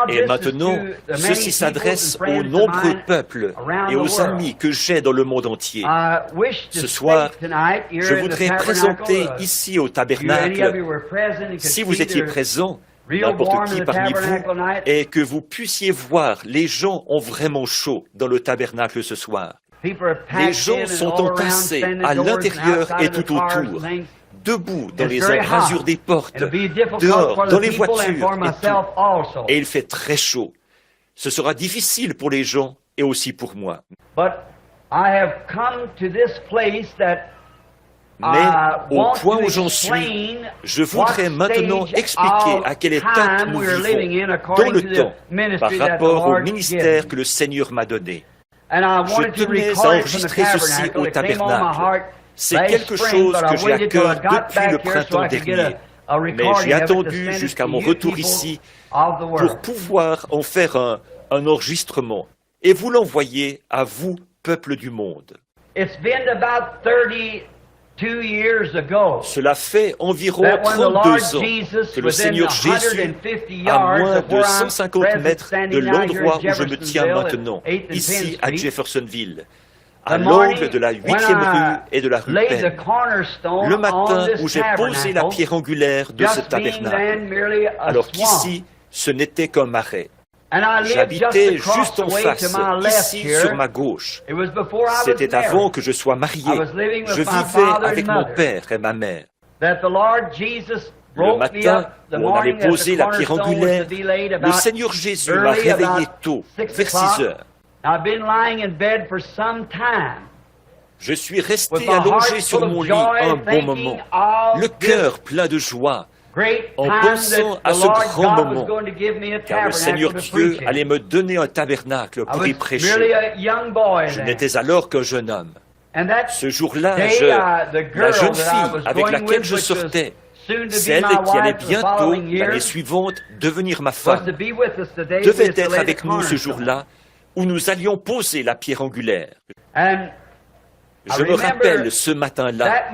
Et maintenant, ceci s'adresse aux nombreux peuples et aux amis que j'ai dans le monde entier. Ce soir, je voudrais présenter ici au tabernacle, si vous étiez présents, n'importe qui parmi vous, et que vous puissiez voir, les gens ont vraiment chaud dans le tabernacle ce soir. Les gens sont entassés à l'intérieur et tout autour, debout dans les embrasures des portes, dehors, dans les voitures et tout. Et il fait très chaud. Ce sera difficile pour les gens et aussi pour moi. Mais au point où j'en suis, je voudrais maintenant expliquer à quelle étape nous vivons dans le temps par rapport au ministère que le Seigneur m'a donné. Je tenais à enregistrer ceci au tabernacle. C'est quelque chose que j'ai à cœur depuis le printemps dernier. Mais j'ai attendu jusqu'à mon retour ici pour pouvoir en faire un enregistrement et vous l'envoyer à vous, peuple du monde. Cela fait environ 32 ans que le Seigneur Jésus, à moins de 150 mètres de l'endroit où je me tiens maintenant, ici à Jeffersonville, à l'angle de la 8e rue et de la rue Penn, le matin où j'ai posé la pierre angulaire de ce tabernacle, alors qu'ici, ce n'était qu'un marais. J'habitais juste en face, ici sur ma gauche. C'était avant que je sois marié. Je vivais avec mon père et ma mère. Le matin où on allait poser la pierre angulaire, le Seigneur Jésus m'a réveillé tôt, vers 6 heures. Je suis resté allongé sur mon lit un bon moment, le cœur plein de joie, en pensant à ce grand moment, car le Seigneur Dieu allait me donner un tabernacle pour y prêcher. Je n'étais alors qu'un jeune homme. Ce jour-là, la jeune fille avec laquelle je sortais, celle qui allait bientôt, l'année suivante, devenir ma femme, devait être avec nous ce jour-là, où nous allions poser la pierre angulaire. Je me rappelle ce matin-là,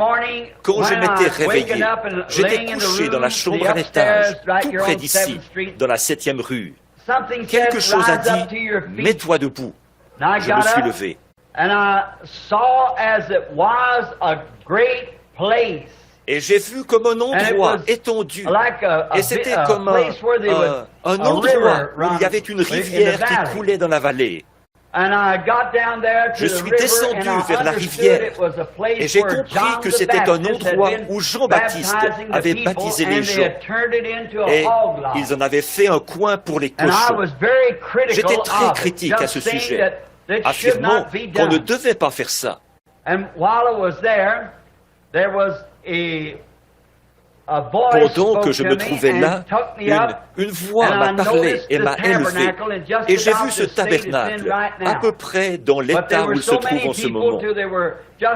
quand je m'étais réveillé, j'étais couché dans la chambre à l'étage, tout près d'ici, dans la 7e rue. Quelque chose a dit, « Mets-toi debout ». Je me suis levé. Et j'ai vu comme un endroit étendu, et c'était comme un endroit où il y avait une rivière qui coulait dans la vallée. Je suis descendu vers la rivière et j'ai compris que c'était un endroit où Jean-Baptiste avait baptisé les gens et ils en avaient fait un coin pour les cochons. J'étais très critique à ce sujet, affirmant qu'on ne devait pas faire ça. Pendant que je me trouvais là, une voix m'a parlé et m'a élevé. Et j'ai vu ce tabernacle, à peu près dans l'état où il se trouve en ce moment.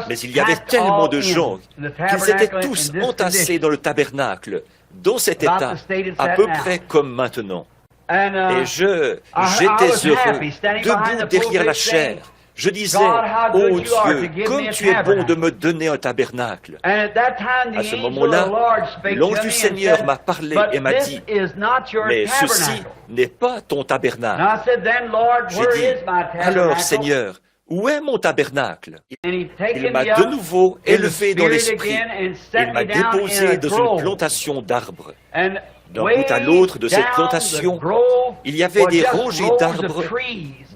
Mais il y avait tellement de gens qu'ils étaient tous entassés dans le tabernacle, dans cet état, à peu près comme maintenant. Et j'étais heureux, debout derrière la chaire. Je disais, « Oh Dieu, comme tu es bon de me donner un tabernacle. » À ce moment-là, l'ange du Seigneur m'a parlé et m'a dit, « Mais ceci n'est pas ton tabernacle. » J'ai dit, « Alors Seigneur, où est mon tabernacle? » Il m'a de nouveau élevé dans l'esprit. Il m'a déposé dans une plantation d'arbres. D'un bout à l'autre de cette plantation, il y avait des rangées d'arbres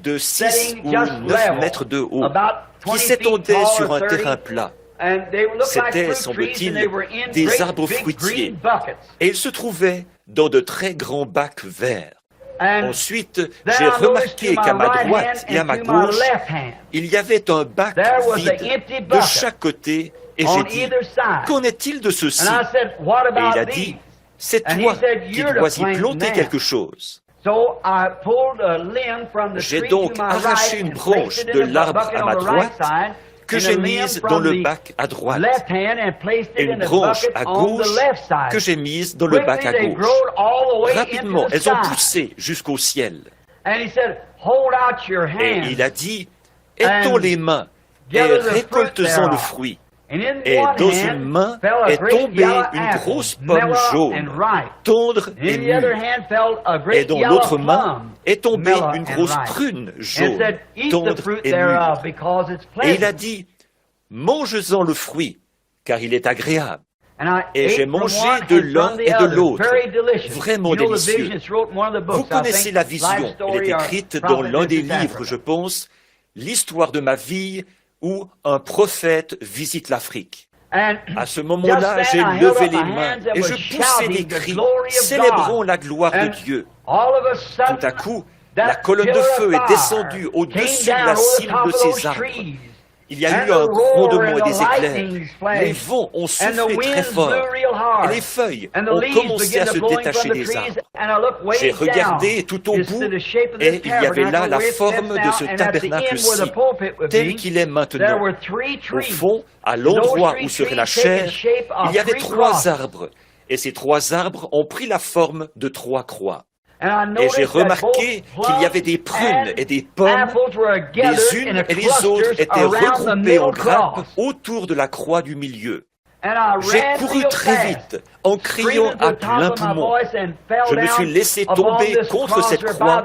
de 6 ou 9 mètres de haut, qui s'étendaient sur un terrain plat. C'était, semble-t-il, des arbres fruitiers, et ils se trouvaient dans de très grands bacs verts. Ensuite, j'ai remarqué qu'à ma droite et à ma gauche, il y avait un bac vide de chaque côté, et j'ai dit, « Qu'en est-il de ceci ?» Et il a dit, « C'est toi qui dois y planter quelque chose. » J'ai donc arraché une branche de l'arbre à ma droite que j'ai mise dans le bac à droite et une branche à gauche que j'ai mise dans le bac à gauche. Rapidement, elles ont poussé jusqu'au ciel. Et il a dit, « Étends les mains et récolte-en le fruit. » Et dans une main est tombée une grosse pomme jaune, tendre et mûre. Et dans l'autre main est tombée une grosse prune jaune, tendre et mûre. Et il a dit, mange-en le fruit, car il est agréable. Et j'ai mangé de l'un et de l'autre, vraiment délicieux. Vous connaissez la vision, elle est écrite dans l'un des livres, je pense, l'histoire de ma vie où un prophète visite l'Afrique. À ce moment-là, j'ai levé les mains et je poussais des cris, célébrons la gloire de Dieu. Tout à coup, la colonne de feu est descendue au-dessus de la cime de ces arbres. Il y a eu un grondement et des éclairs. Les vents ont soufflé très fort et les feuilles ont commencé à se détacher des arbres. J'ai regardé tout au bout et il y avait là la forme de ce tabernacle-ci, tel qu'il est maintenant. Au fond, à l'endroit où serait la chaire, il y avait 3 arbres et ces 3 arbres ont pris la forme de 3 croix. Et j'ai remarqué qu'il y avait des prunes et des pommes, les unes et les autres étaient regroupées en grappes autour de la croix du milieu. J'ai couru très vite, en criant à plein poumon. Je me suis laissé tomber contre cette croix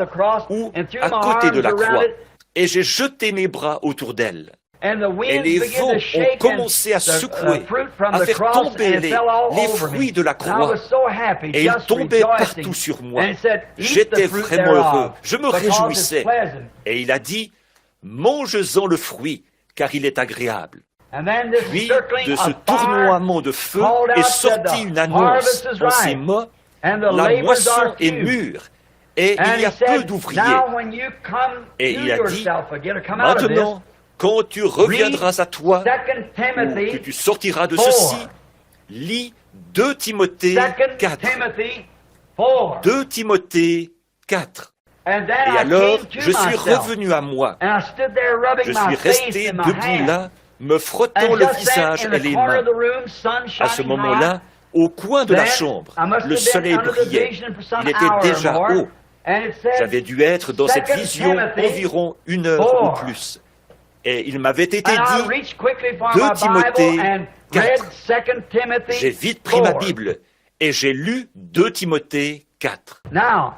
ou à côté de la croix, et j'ai jeté mes bras autour d'elle. Et les vents ont commencé à secouer, à faire tomber les fruits de la croix. Et ils tombaient partout sur moi. J'étais vraiment heureux, je me réjouissais. Et il a dit, mange-en le fruit, car il est agréable. Puis, de ce tournoiement de feu est sortie une annonce en ces mots, la moisson est mûre, et il y a peu d'ouvriers. Et il a dit, maintenant, quand tu reviendras à toi, ou que tu sortiras de ceci, lis 2 Timothée 4. 2 Timothée 4. Et alors, je suis revenu à moi. Je suis resté debout là, me frottant le visage et les mains. À ce moment-là, au coin de la chambre, le soleil brillait. Il était déjà haut. J'avais dû être dans cette vision environ 1 heure ou plus. Et il m'avait été dit, 2 Timothée 4. J'ai vite pris ma Bible et j'ai lu 2 Timothée 4.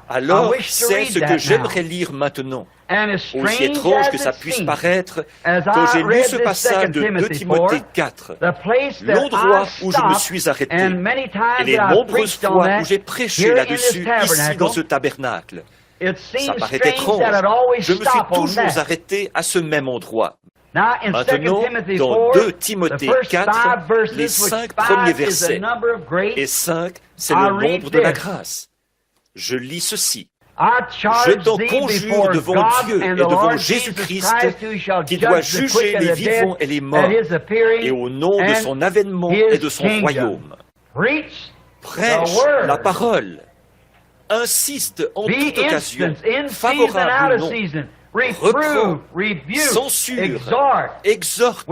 Alors, c'est ce que j'aimerais lire maintenant. Aussi étrange que ça puisse paraître, quand j'ai lu ce passage de 2 Timothée 4, l'endroit où je me suis arrêté, et les nombreuses fois où j'ai prêché là-dessus, ici dans ce tabernacle, ça paraît étrange. Je me suis toujours arrêté à ce même endroit. Maintenant, dans 2 Timothée 4, les 5 premiers versets, et 5, c'est le nombre de la grâce. Je lis ceci. Je t'en conjure devant Dieu et devant Jésus-Christ, qui doit juger les vivants et les morts, et au nom de son avènement et de son royaume. Prêche la parole. Insiste en toute occasion, favorable ou non. Reprend, censure, exhorte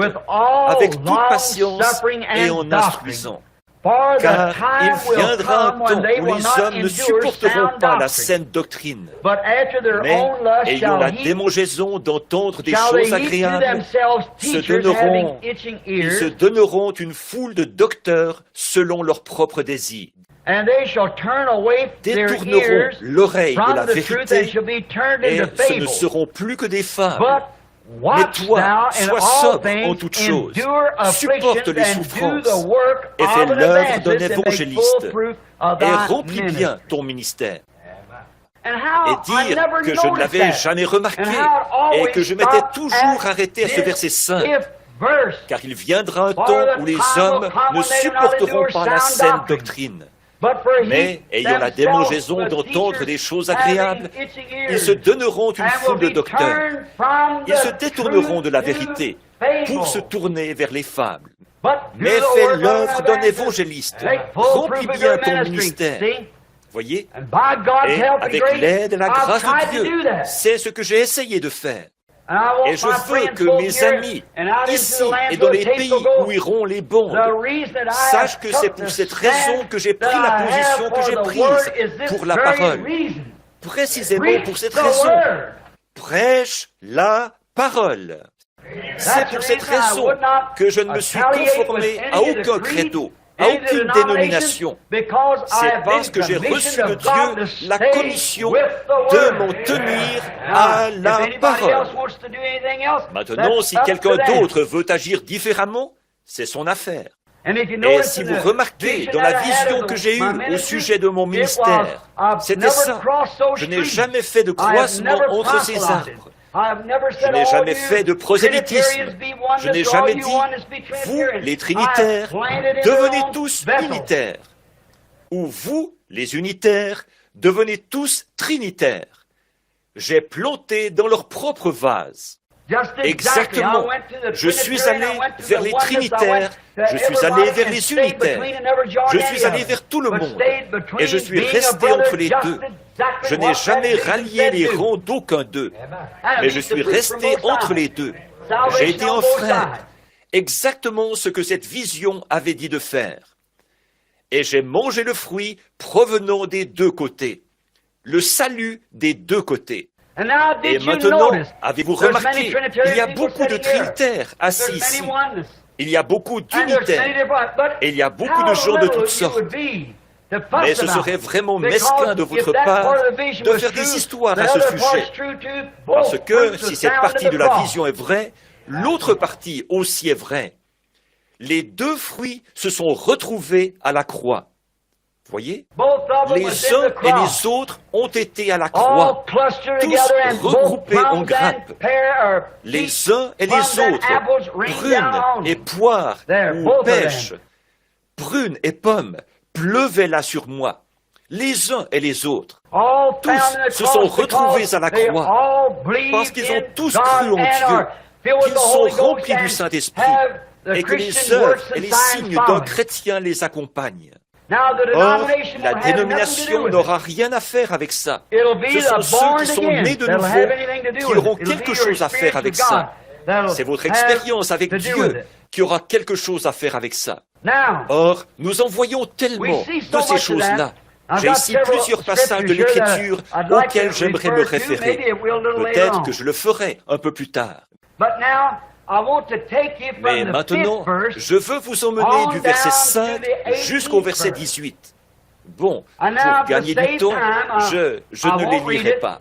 avec toute patience et en instruisant. Car il viendra un temps où les hommes ne supporteront pas la saine doctrine, mais, ayant la démangeaison d'entendre des choses agréables, ils se donneront une foule de docteurs selon leurs propres désirs. Détourneront l'oreille de la vérité et ce ne seront plus que des fables. Mais toi, sois sobre en toutes choses, supporte les souffrances et fais l'œuvre d'un évangéliste et remplis bien ton ministère. Et dire que je ne l'avais jamais remarqué et que je m'étais toujours arrêté à ce verset 5. Car il viendra un temps où les hommes ne supporteront pas la saine doctrine. Mais, ayant la démangeaison d'entendre des choses agréables, ils se donneront une foule de docteurs. Ils se détourneront de la vérité pour se tourner vers les fables. Mais fais l'œuvre d'un évangéliste. Remplis bien ton ministère. Voyez? Et avec l'aide et la grâce de Dieu, c'est ce que j'ai essayé de faire. Et je veux que mes amis, ici et dans les pays où iront les bondes, sachent que c'est pour cette raison que j'ai pris la position que j'ai prise pour la parole. Précisément pour cette raison. Prêche la parole. C'est pour cette raison que je ne me suis conformé à aucun credo, à aucune dénomination. C'est parce que j'ai reçu de Dieu la commission de m'en tenir à la parole. Maintenant, si quelqu'un d'autre veut agir différemment, c'est son affaire. Et si vous remarquez dans la vision que j'ai eue au sujet de mon ministère, c'était ça. Je n'ai jamais fait de croisement entre ces arbres. Je n'ai jamais fait de prosélytisme. Je n'ai jamais dit, vous, les trinitaires, devenez tous unitaires. Ou vous, les unitaires, devenez tous trinitaires. J'ai planté dans leur propre vase. Exactement. Je suis allé vers les trinitaires, je suis allé vers les unitaires, je suis allé vers tout le monde, et je suis resté entre les deux. Je n'ai jamais rallié les rangs d'aucun d'eux, mais je suis resté entre les deux. J'ai été un frère, exactement ce que cette vision avait dit de faire. Et j'ai mangé le fruit provenant des deux côtés, le salut des deux côtés. Et maintenant, avez-vous remarqué, il y a beaucoup de trinitaires assis ici. Il y a beaucoup d'unitaires. Et il y a beaucoup de gens de toutes sortes. Mais ce serait vraiment mesquin de votre part de faire des histoires à ce sujet. Parce que si cette partie de la vision est vraie, l'autre partie aussi est vraie. Les deux fruits se sont retrouvés à la croix. Voyez, les uns et les autres ont été à la croix, tous regroupés en grappes, les uns et les autres, prunes et poires ou pêches, prunes et pommes, pleuvaient là sur moi, les uns et les autres. Tous se sont retrouvés à la croix, parce qu'ils ont tous cru en Dieu, qu'ils sont remplis du Saint-Esprit, et que les œuvres et les signes d'un chrétien les accompagnent. Or, la dénomination n'aura rien à faire avec ça. Ce sont ceux qui sont nés de nouveau qui auront quelque chose à faire avec ça. C'est votre expérience avec Dieu qui aura quelque chose à faire avec ça. Or, nous en voyons tellement de ces choses-là. J'ai ici plusieurs passages de l'Écriture auxquels j'aimerais me référer. Peut-être que je le ferai un peu plus tard. Mais maintenant, je veux vous emmener du verset 5 jusqu'au verset 18. Bon, pour gagner du temps, je ne les lirai pas.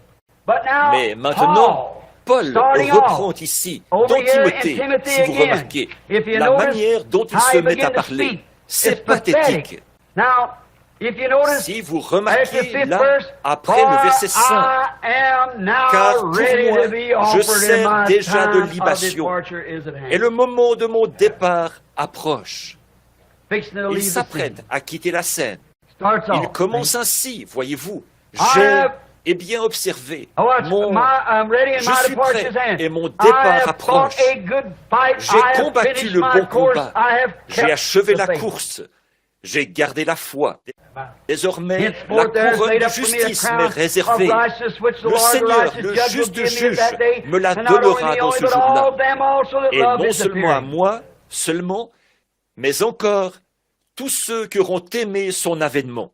Mais maintenant, Paul reprend ici, dans Timothée, si vous remarquez, la manière dont il se met à parler. C'est pathétique. Si vous remarquez là, après le verset 5, car pour moi, je sers déjà de libation, et le moment de mon départ approche. Il s'apprête à quitter la scène. Il commence ainsi, voyez-vous. J'ai bien observé. Je suis prêt et mon départ approche. J'ai combattu le bon combat. J'ai achevé la course. J'ai gardé la foi. Désormais, la couronne de justice m'est réservée. Le Seigneur, le juste juge, me la donnera dans ce jour-là. Et non seulement à moi, seulement, mais encore tous ceux qui auront aimé son avènement.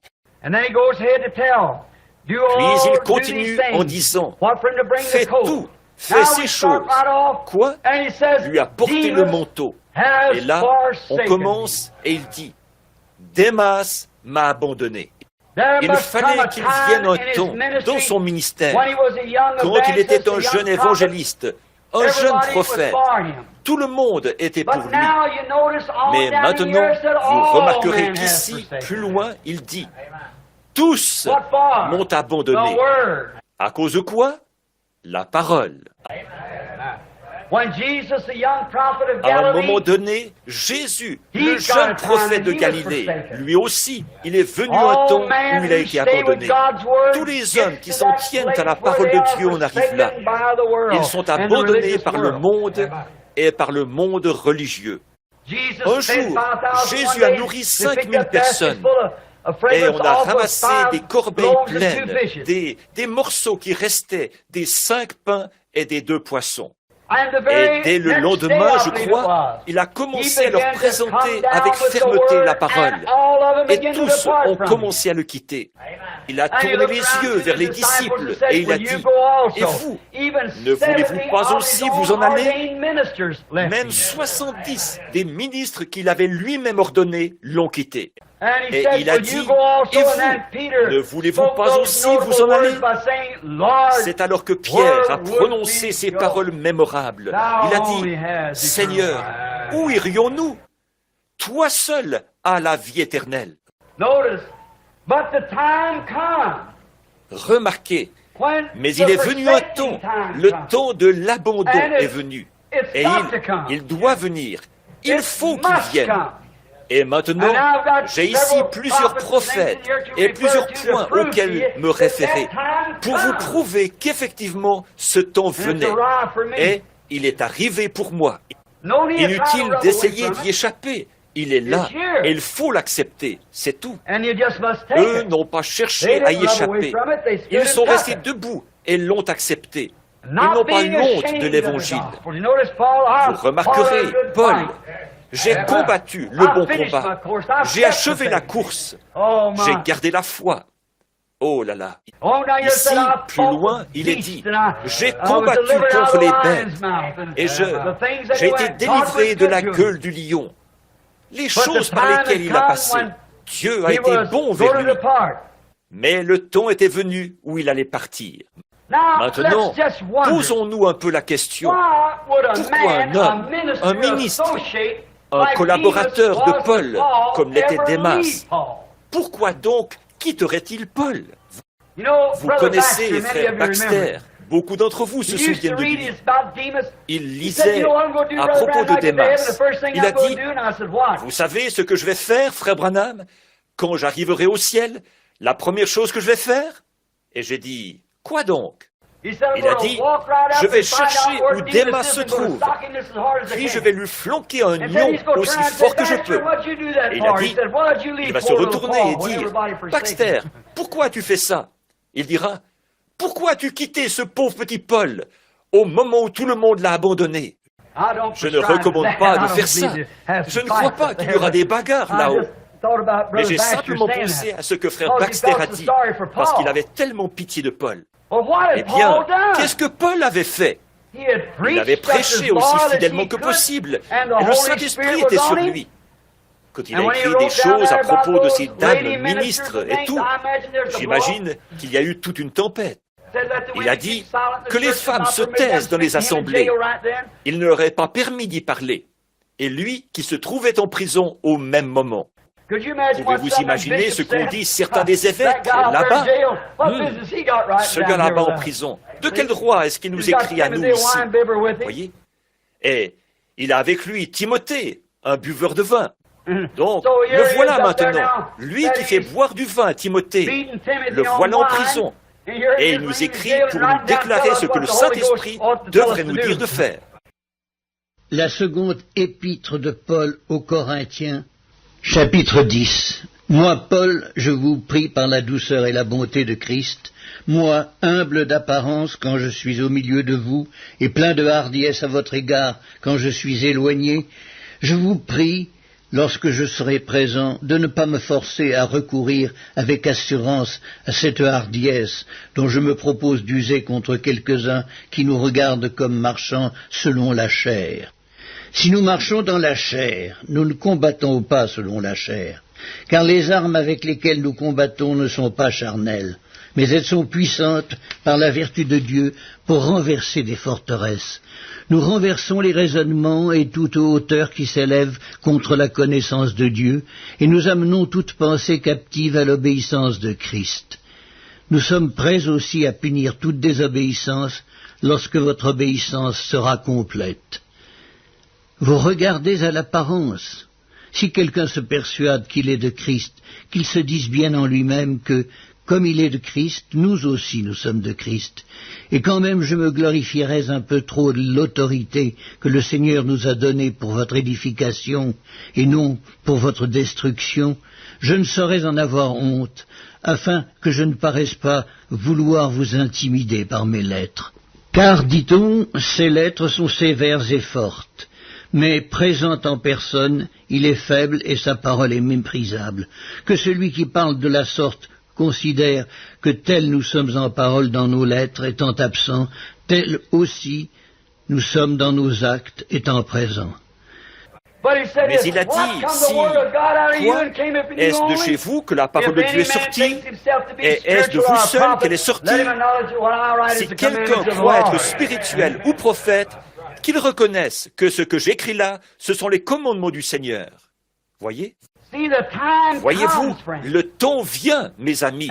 Puis il continue en disant, fais tout, fais ces choses. Quoi? Lui a porté le manteau. Et là, on commence et il dit, Démas m'a abandonné. Il fallait qu'il vienne un temps dans son ministère, quand il était un jeune évangéliste, un jeune prophète. Tout le monde était pour lui. Mais maintenant, vous remarquerez qu'ici, plus loin, il dit, tous m'ont abandonné. À cause de quoi? La parole. À un moment donné, Jésus, le jeune prophète de Galilée, lui aussi, il est venu un temps où il a été abandonné. Tous les hommes qui s'en tiennent à la parole de Dieu en arrivent là. Ils sont abandonnés par le monde et par le monde religieux. Un jour, Jésus a nourri 5000 personnes. Et on a ramassé des corbeilles pleines, des morceaux qui restaient des 5 pains et des 2 poissons. Et dès le lendemain, je crois, il a commencé à leur présenter avec fermeté la parole. Et tous ont commencé à le quitter. Il a tourné les yeux vers les disciples et il a dit, « Et vous, ne voulez-vous pas aussi vous en aller ?» Même 70 des ministres qu'il avait lui-même ordonnés l'ont quitté. Et il a dit, « Et vous, ne voulez-vous pas aussi vous en aller ?» C'est alors que Pierre a prononcé ces paroles mémorables. Il a dit, « Seigneur, où irions-nous? Toi seul as la vie éternelle. » Remarquez, mais il est venu un temps, le temps de l'abandon est venu. Et il doit venir. Il faut qu'il vienne. Et maintenant, j'ai ici plusieurs prophètes et plusieurs points auxquels me référer pour vous prouver qu'effectivement ce temps venait. Et il est arrivé pour moi. Inutile d'essayer d'y échapper. Il est là et il faut l'accepter, c'est tout. Eux n'ont pas cherché à y échapper. Ils sont restés debout et l'ont accepté. Ils n'ont pas honte de l'Évangile. Vous remarquerez, Paul, j'ai combattu le bon combat. J'ai achevé la course. J'ai gardé la foi. Oh là là. Ici, plus loin, il est dit, j'ai combattu contre les bêtes et j'ai été délivré de la gueule du lion. Les choses par lesquelles il a passé, Dieu a été bon vers lui. Mais le temps était venu où il allait partir. Maintenant, posons-nous un peu la question. Pourquoi un homme, un ministre, un collaborateur de Paul, comme l'était Démas, pourquoi donc quitterait-il Paul? Vous connaissez frère Baxter. Beaucoup d'entre vous se souviennent de lui. Il lisait à propos de Démas. Il a dit, « Vous savez ce que je vais faire, frère Branham, quand j'arriverai au ciel? La première chose que je vais faire ?» Et j'ai dit, « Quoi donc ?» Il a dit, « Je vais chercher où Démas se trouve, puis je vais lui flanquer un lion aussi fort que je peux. » Et il a dit, il va se retourner et dire, « Baxter, pourquoi tu fais ça ?» Il dira, « Pourquoi as-tu quitté ce pauvre petit Paul au moment où tout le monde l'a abandonné ?» Je ne recommande pas de faire ça. Je ne crois pas qu'il y aura des bagarres là-haut. Mais j'ai simplement pensé à ce que frère Baxter a dit, parce qu'il avait tellement pitié de Paul. Eh bien, qu'est-ce que Paul avait fait? Il avait prêché aussi fidèlement que possible, et le Saint-Esprit était sur lui. Quand il a écrit des choses à propos de ces dames ministres et tout, j'imagine qu'il y a eu toute une tempête. Il a dit que les femmes se taisent dans les assemblées. Il ne leur est pas permis d'y parler. Et lui qui se trouvait en prison au même moment. Pouvez-vous imaginer ce qu'ont dit certains des évêques là-bas? Ce gars là-bas en prison, de quel droit est-ce qu'il nous écrit à nous ici? Voyez? Et il a avec lui Timothée, un buveur de vin. Donc, le voilà maintenant, lui qui fait boire du vin à Timothée, le voilà en prison. Et il nous écrit pour nous déclarer ce que le Saint-Esprit devrait nous dire de faire. La seconde épître de Paul aux Corinthiens, chapitre 10. Moi, Paul, je vous prie par la douceur et la bonté de Christ, moi, humble d'apparence quand je suis au milieu de vous, et plein de hardiesse à votre égard quand je suis éloigné, je vous prie, lorsque je serai présent, de ne pas me forcer à recourir avec assurance à cette hardiesse dont je me propose d'user contre quelques-uns qui nous regardent comme marchant selon la chair. Si nous marchons dans la chair, nous ne combattons pas selon la chair, car les armes avec lesquelles nous combattons ne sont pas charnelles, mais elles sont puissantes par la vertu de Dieu pour renverser des forteresses. Nous renversons les raisonnements et toute hauteur qui s'élève contre la connaissance de Dieu, et nous amenons toute pensée captive à l'obéissance de Christ. Nous sommes prêts aussi à punir toute désobéissance lorsque votre obéissance sera complète. Vous regardez à l'apparence. Si quelqu'un se persuade qu'il est de Christ, qu'il se dise bien en lui-même que, comme il est de Christ, nous aussi nous sommes de Christ. Et quand même je me glorifierais un peu trop de l'autorité que le Seigneur nous a donnée pour votre édification et non pour votre destruction, je ne saurais en avoir honte, afin que je ne paraisse pas vouloir vous intimider par mes lettres. Car, dit-on, ces lettres sont sévères et fortes, mais présent en personne, il est faible et sa parole est méprisable. Que celui qui parle de la sorte considère que tel nous sommes en parole dans nos lettres étant absents, tel aussi nous sommes dans nos actes étant présents. Mais il a dit, si, quoi, est-ce de chez vous que la parole de Dieu est sortie? Et est-ce de vous seul qu'elle est sortie? Si quelqu'un croit être spirituel ou prophète, qu'il reconnaisse que ce que j'écris là, ce sont les commandements du Seigneur. Voyez? Voyez-vous, le temps vient, mes amis,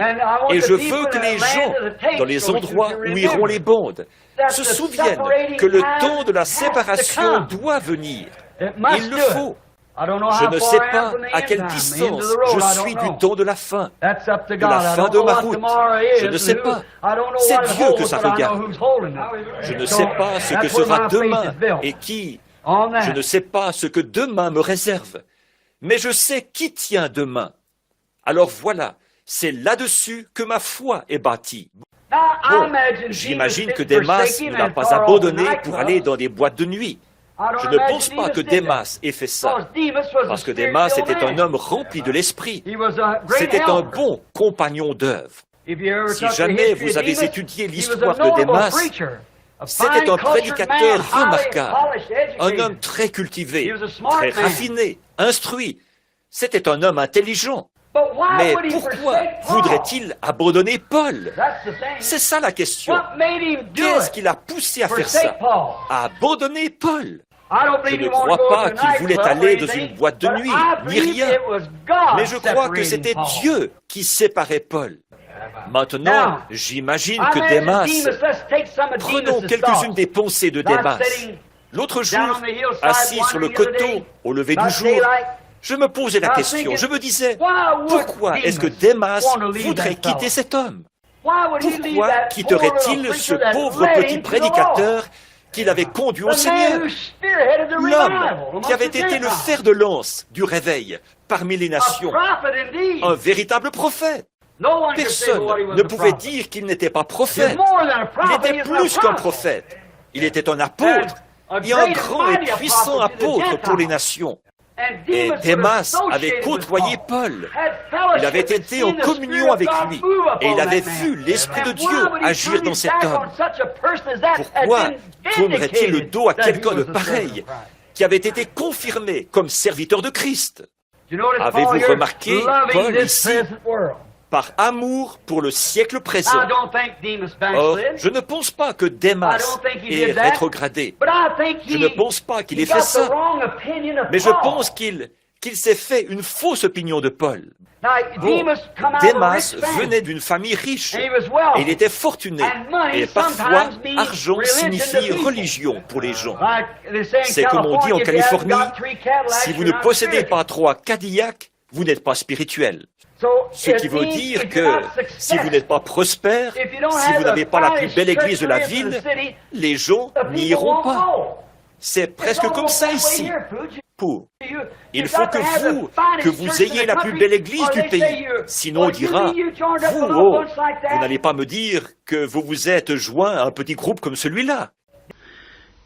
et je veux que les gens, dans les endroits où iront les bandes, se souviennent que le temps de la séparation doit venir. Il le faut. Je ne sais pas à quelle distance je suis du temps de la fin de ma route. Je ne sais pas. C'est Dieu que ça regarde. Je ne sais pas ce que sera demain et qui. Je ne sais pas ce que demain me réserve. Mais je sais qui tient demain. Alors voilà, c'est là-dessus que ma foi est bâtie. Bon, j'imagine que Démas ne l'a pas abandonné pour aller dans des boîtes de nuit. Je ne pense pas que Démas ait fait ça, parce que Démas était un homme rempli de l'esprit. C'était un bon compagnon d'œuvre. Si jamais vous avez étudié l'histoire de Démas, c'était un prédicateur remarquable, un homme très cultivé, très raffiné, instruit. C'était un homme intelligent. Mais pourquoi voudrait-il abandonner Paul? C'est ça la question. Qu'est-ce qui l'a poussé à faire ça? À abandonner Paul? Je ne crois pas qu'il voulait aller dans une boîte de nuit, ni rien. Mais je crois que c'était Dieu qui séparait Paul. Maintenant, j'imagine que Démas... Prenons quelques-unes des pensées de Démas. L'autre jour, assis sur le coteau, au lever du jour, je me posais la question, je me disais, pourquoi est-ce que Démas voudrait quitter cet homme? Pourquoi quitterait-il ce pauvre petit prédicateur qu'il avait conduit au Seigneur? L'homme qui avait été le fer de lance du réveil parmi les nations, un véritable prophète. Personne ne pouvait dire qu'il n'était pas prophète. Il était plus qu'un prophète. Il était un apôtre, et un grand et puissant apôtre pour les nations. Et Démas avait côtoyé Paul. Il avait été en communion avec lui et il avait vu l'Esprit de Dieu agir dans cet homme. Pourquoi tournerait-il le dos à quelqu'un de pareil qui avait été confirmé comme serviteur de Christ? Avez-vous remarqué Paul ici? Par amour pour le siècle présent. Or, je ne pense pas que Démas ait rétrogradé. Je ne pense pas qu'il ait fait ça. Mais je pense qu'il s'est fait une fausse opinion de Paul. Bon, Démas venait d'une famille riche, et il était fortuné, et parfois, argent signifie religion pour les gens. C'est comme on dit en Californie, si vous ne possédez pas 3 Cadillacs, vous n'êtes pas spirituel. Ce qui veut dire que si vous n'êtes pas prospère, si vous n'avez pas la plus belle église de la ville, les gens n'y iront pas. C'est presque comme ça ici. Il faut que vous ayez la plus belle église du pays. Sinon on dira, vous n'allez pas me dire que vous vous êtes joint à un petit groupe comme celui-là.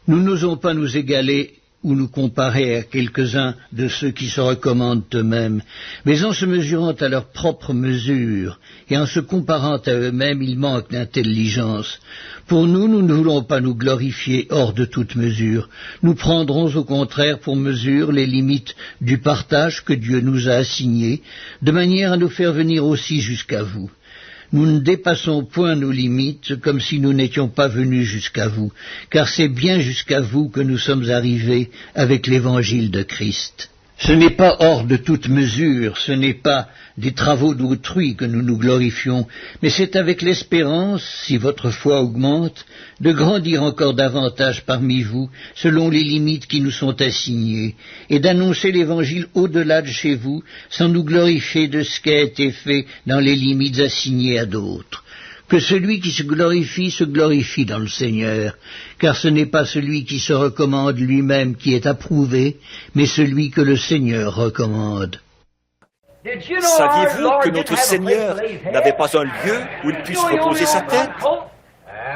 Nous n'osons pas nous égaler ou nous comparer à quelques-uns de ceux qui se recommandent eux-mêmes, mais en se mesurant à leur propre mesure et en se comparant à eux-mêmes, ils manquent d'intelligence. Pour nous, nous ne voulons pas nous glorifier hors de toute mesure. Nous prendrons au contraire pour mesure les limites du partage que Dieu nous a assigné, de manière à nous faire venir aussi jusqu'à vous. Nous ne dépassons point nos limites comme si nous n'étions pas venus jusqu'à vous, car c'est bien jusqu'à vous que nous sommes arrivés avec l'évangile de Christ. Ce n'est pas hors de toute mesure, ce n'est pas des travaux d'autrui que nous nous glorifions, mais c'est avec l'espérance, si votre foi augmente, de grandir encore davantage parmi vous, selon les limites qui nous sont assignées, et d'annoncer l'évangile au-delà de chez vous, sans nous glorifier de ce qui a été fait dans les limites assignées à d'autres. Que celui qui se glorifie dans le Seigneur, car ce n'est pas celui qui se recommande lui-même qui est approuvé, mais celui que le Seigneur recommande. Saviez-vous que notre Seigneur n'avait pas un lieu où il puisse reposer sa tête?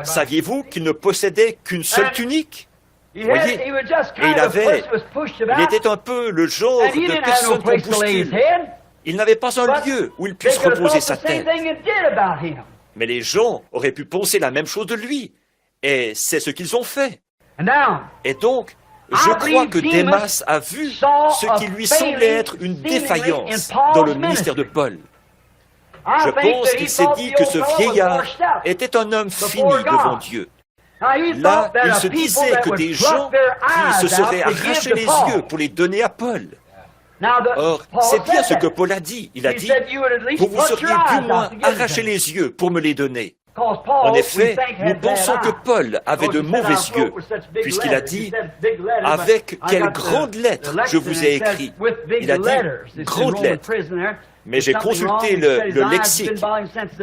Saviez-vous qu'il ne possédait qu'une seule tunique? Voyez, et il était un peu le genre de personne qu'on bouscule. Il n'avait pas un lieu où il puisse reposer sa tête. Mais les gens auraient pu penser la même chose de lui. Et c'est ce qu'ils ont fait. Et donc, je crois que Démas a vu ce qui lui semblait être une défaillance dans le ministère de Paul. Je pense qu'il s'est dit que ce vieillard était un homme fini devant Dieu. Là, il se disait que des gens qui se seraient arrachés les yeux pour les donner à Paul. Or, c'est bien ce que Paul a dit. Il a dit, vous vous seriez du moins arraché les yeux pour me les donner. En effet, nous pensons que Paul avait de mauvais yeux, puisqu'il a dit, avec quelles grandes lettres je vous ai écrit. Il a dit, grandes lettres. Mais j'ai consulté le lexique,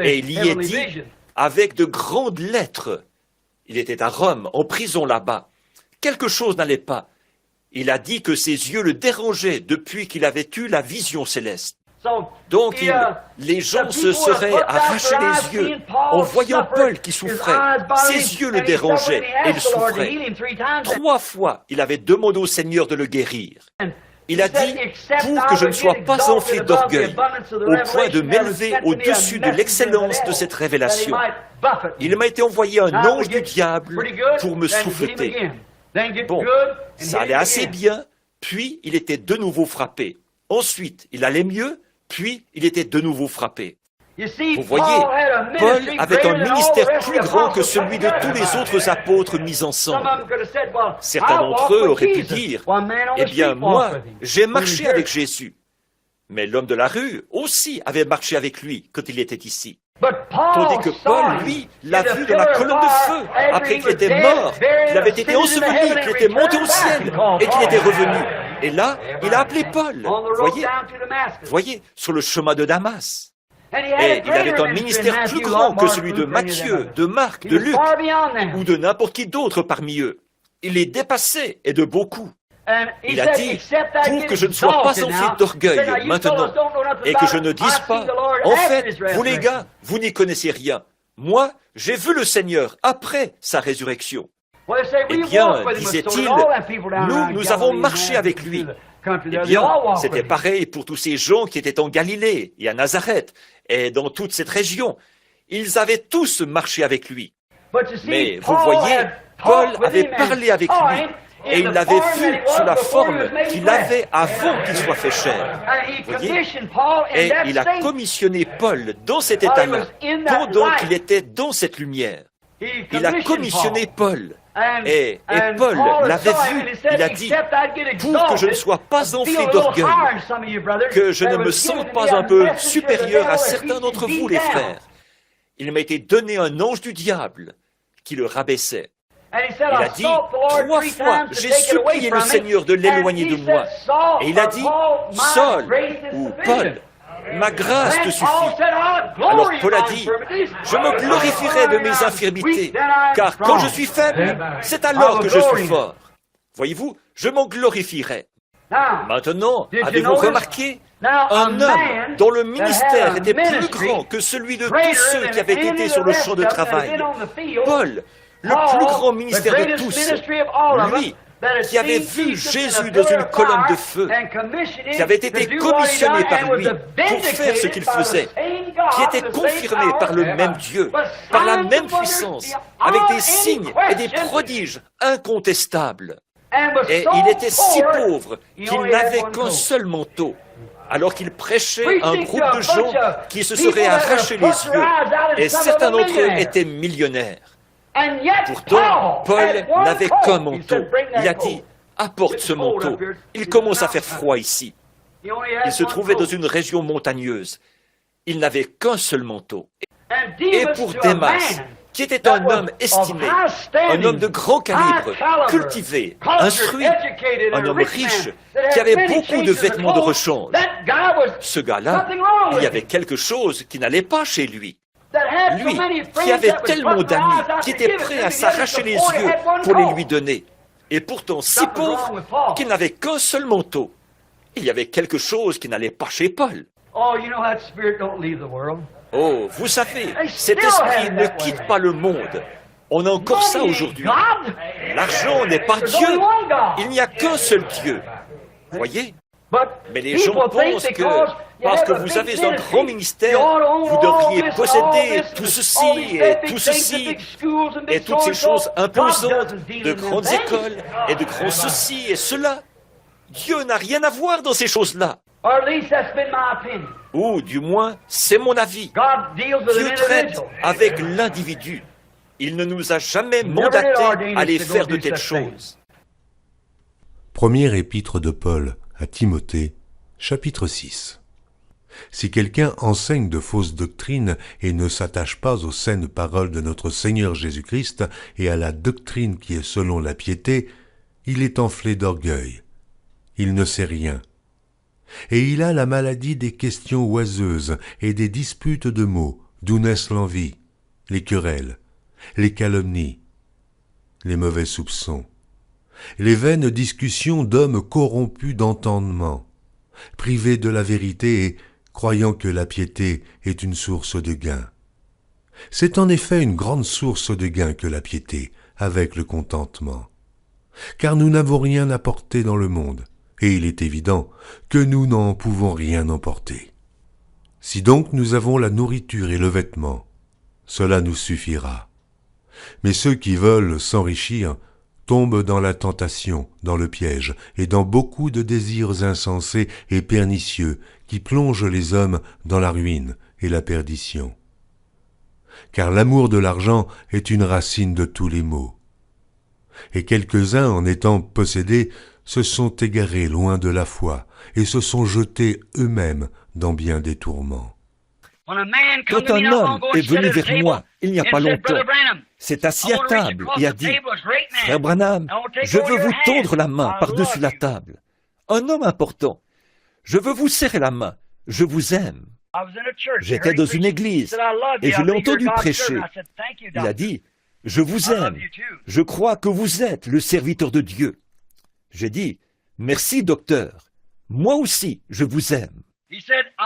et il y est dit, avec de grandes lettres. Il était à Rome, en prison là-bas. Quelque chose n'allait pas. Il a dit que ses yeux le dérangeaient depuis qu'il avait eu la vision céleste. Donc, les gens se seraient arraché les yeux en voyant Paul qui souffrait. Ses yeux le dérangeaient et il souffrait. 3 fois, il avait demandé au Seigneur de le guérir. Il a dit, pour que je ne sois pas enflé d'orgueil, au point de m'élever au-dessus de l'excellence de cette révélation. Il m'a été envoyé un ange du diable pour me souffleter. Bon, ça allait assez bien, puis il était de nouveau frappé. Ensuite, il allait mieux, puis il était de nouveau frappé. Vous voyez, Paul avait un ministère plus grand que celui de tous les autres apôtres mis ensemble. Certains d'entre eux auraient pu dire, « Eh bien, moi, j'ai marché avec Jésus. » Mais l'homme de la rue aussi avait marché avec lui quand il était ici. Tandis que Paul, lui, l'a vu dans la colonne de feu, après qu'il était mort, qu'il avait été enseveli, qu'il était monté au ciel et qu'il était revenu. Et là, il a appelé Paul, voyez, sur le chemin de Damas. Et il avait un ministère plus grand que celui de Matthieu, de Marc, de Luc, ou de n'importe qui d'autre parmi eux. Il les dépassait, et de beaucoup. Il a dit, pour que je ne sois pas enflé d'orgueil maintenant, et que je ne dise pas, en fait, vous les gars, vous n'y connaissez rien. Moi, j'ai vu le Seigneur après sa résurrection. Eh bien, disait-il, nous avons marché avec lui. Eh bien, c'était pareil pour tous ces gens qui étaient en Galilée et à Nazareth et dans toute cette région. Ils avaient tous marché avec lui. Mais vous voyez, Paul avait parlé avec lui et il l'avait vu sous la forme qu'il avait avant qu'il soit fait chair. Voyez? Et il a commissionné Paul dans cet état-là, pendant qu'il était dans cette lumière. Il a commissionné Paul. Et Paul l'avait vu, il a dit, pour que je ne sois pas enflé d'orgueil, que je ne me sente pas un peu supérieur à certains d'entre vous, les frères. Il m'a été donné un ange du diable qui le rabaissait. Il a dit, 3 fois, j'ai supplié le Seigneur de l'éloigner de moi. Et il a dit, Saul ou Paul, ma grâce te suffit. Alors Paul a dit, je me glorifierai de mes infirmités, car quand je suis faible, c'est alors que je suis fort. Voyez-vous, je m'en glorifierai. Maintenant, avez-vous remarqué, un homme dont le ministère était plus grand que celui de tous ceux qui avaient été sur le champ de travail, Paul, le plus grand ministère de tous, lui, qui avait vu Jésus dans une colonne de feu, qui avait été commissionné par lui pour faire ce qu'il faisait, qui était confirmé par le même Dieu, par la même puissance, avec des signes et des prodiges incontestables. Et il était si pauvre qu'il n'avait qu'un seul manteau, alors qu'il prêchait un groupe de gens qui se seraient arrachés les yeux, et certains d'entre eux étaient millionnaires. Pourtant, Paul n'avait qu'un manteau. Il a dit, apporte ce manteau. Il commence à faire froid ici. Il se trouvait dans une région montagneuse. Il n'avait qu'un seul manteau. Et pour Démas, qui était un homme estimé, un homme de grand calibre, cultivé, instruit, un homme riche, qui avait beaucoup de vêtements de rechange, ce gars-là, il y avait quelque chose qui n'allait pas chez lui. Lui, qui avait tellement d'amis, qui était prêt à s'arracher les yeux pour les lui donner, et pourtant si pauvre qu'il n'avait qu'un seul manteau. Il y avait quelque chose qui n'allait pas chez Paul. Oh, vous savez, cet esprit ne quitte pas le monde. On a encore ça aujourd'hui. L'argent n'est pas Dieu. Il n'y a qu'un seul Dieu. Voyez? Mais les gens pensent que, parce que vous avez un grand ministère, vous devriez posséder tout ceci et tout ceci, et toutes ces choses imposantes, de grandes écoles, et de grands ceci et cela. Dieu n'a rien à voir dans ces choses-là. Ou, du moins, c'est mon avis. Dieu traite avec l'individu. Il ne nous a jamais mandatés à aller faire de telles choses. Première épître de Paul à Timothée, chapitre 6. Si quelqu'un enseigne de fausses doctrines et ne s'attache pas aux saines paroles de notre Seigneur Jésus-Christ et à la doctrine qui est selon la piété, il est enflé d'orgueil. Il ne sait rien. Et il a la maladie des questions oiseuses et des disputes de mots, d'où naissent l'envie, les querelles, les calomnies, les mauvais soupçons, les vaines discussions d'hommes corrompus d'entendement, privés de la vérité et croyant que la piété est une source de gain. C'est en effet une grande source de gain que la piété, avec le contentement. Car nous n'avons rien apporté dans le monde, et il est évident que nous n'en pouvons rien emporter. Si donc nous avons la nourriture et le vêtement, cela nous suffira. Mais ceux qui veulent s'enrichir tombent dans la tentation, dans le piège, et dans beaucoup de désirs insensés et pernicieux qui plongent les hommes dans la ruine et la perdition. Car l'amour de l'argent est une racine de tous les maux. Et quelques-uns, en étant possédés, se sont égarés loin de la foi et se sont jetés eux-mêmes dans bien des tourments. Quand un homme est venu vers moi, il n'y a pas longtemps, s'est assis à table et a dit, « Frère Branham, je veux vous tendre la main par-dessus la table. Un homme important, je veux vous serrer la main, je vous aime. » J'étais dans une église et je l'ai entendu prêcher. Il a dit, « Je vous aime, je crois que vous êtes le serviteur de Dieu. » J'ai dit, « Merci, docteur, moi aussi je vous aime. »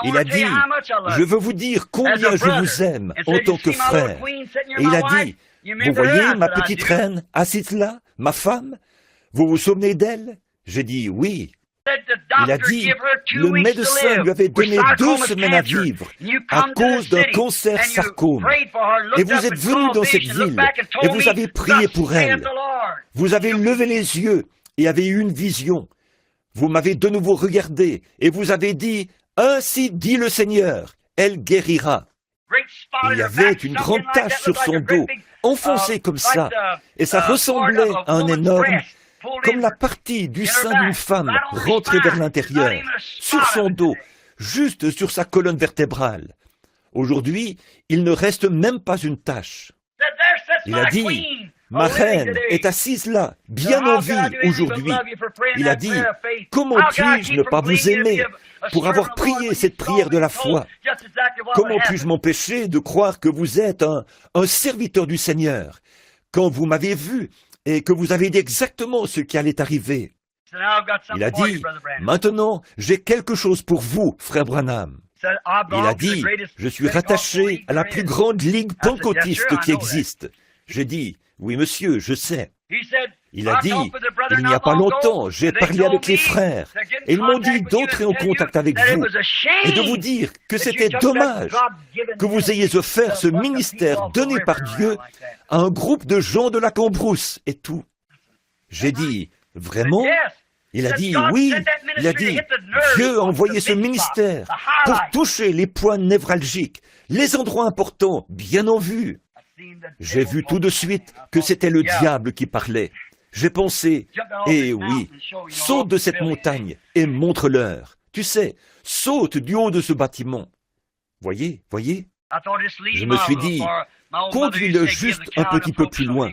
Il a dit, « Je veux vous dire combien je vous aime en tant que frère. » Et il a dit, « Vous voyez ma petite reine assise là, ma femme? Vous vous souvenez d'elle? » J'ai dit, « Oui. » Il a dit, le médecin lui avait donné 2 semaines à vivre à cause d'un cancer sarcome. Et vous êtes venu dans cette ville et vous avez prié pour elle. Vous avez levé les yeux et avez eu une vision. Vous m'avez de nouveau regardé et vous avez dit, ainsi dit le Seigneur, elle guérira. Il y avait une grande tache sur son dos, enfoncée comme ça, et ça ressemblait à un énorme, comme la partie du sein d'une femme rentrée vers l'intérieur, sur son dos, juste sur sa colonne vertébrale. Aujourd'hui, il ne reste même pas une tache. Il a dit, ma reine est assise là, bien en vie aujourd'hui. Il a dit, comment puis-je ne pas vous aimer pour avoir prié cette prière de la foi? Comment puis-je m'empêcher de croire que vous êtes un serviteur du Seigneur quand vous m'avez vu et que vous avez dit exactement ce qui allait arriver? Il a dit, maintenant, j'ai quelque chose pour vous, frère Branham. Il a dit, je suis rattaché à la plus grande ligue pentecôtiste qui existe. J'ai dit, oui monsieur, je sais. Il a dit, il n'y a pas longtemps, j'ai parlé avec les frères, et ils m'ont dit d'entrer en contact avec vous, et de vous dire que c'était dommage que vous ayez offert ce ministère donné par Dieu à un groupe de gens de la Cambrousse et tout. J'ai dit, vraiment? Il a dit, oui, il a dit, Dieu a envoyé ce ministère pour toucher les points névralgiques, les endroits importants, bien en vue. J'ai vu tout de suite que c'était le diable qui parlait. J'ai pensé, eh oui, saute de cette montagne et montre-leur. Tu sais, saute du haut de ce bâtiment. Voyez, voyez? Je me suis dit, conduis-le juste un petit peu plus loin.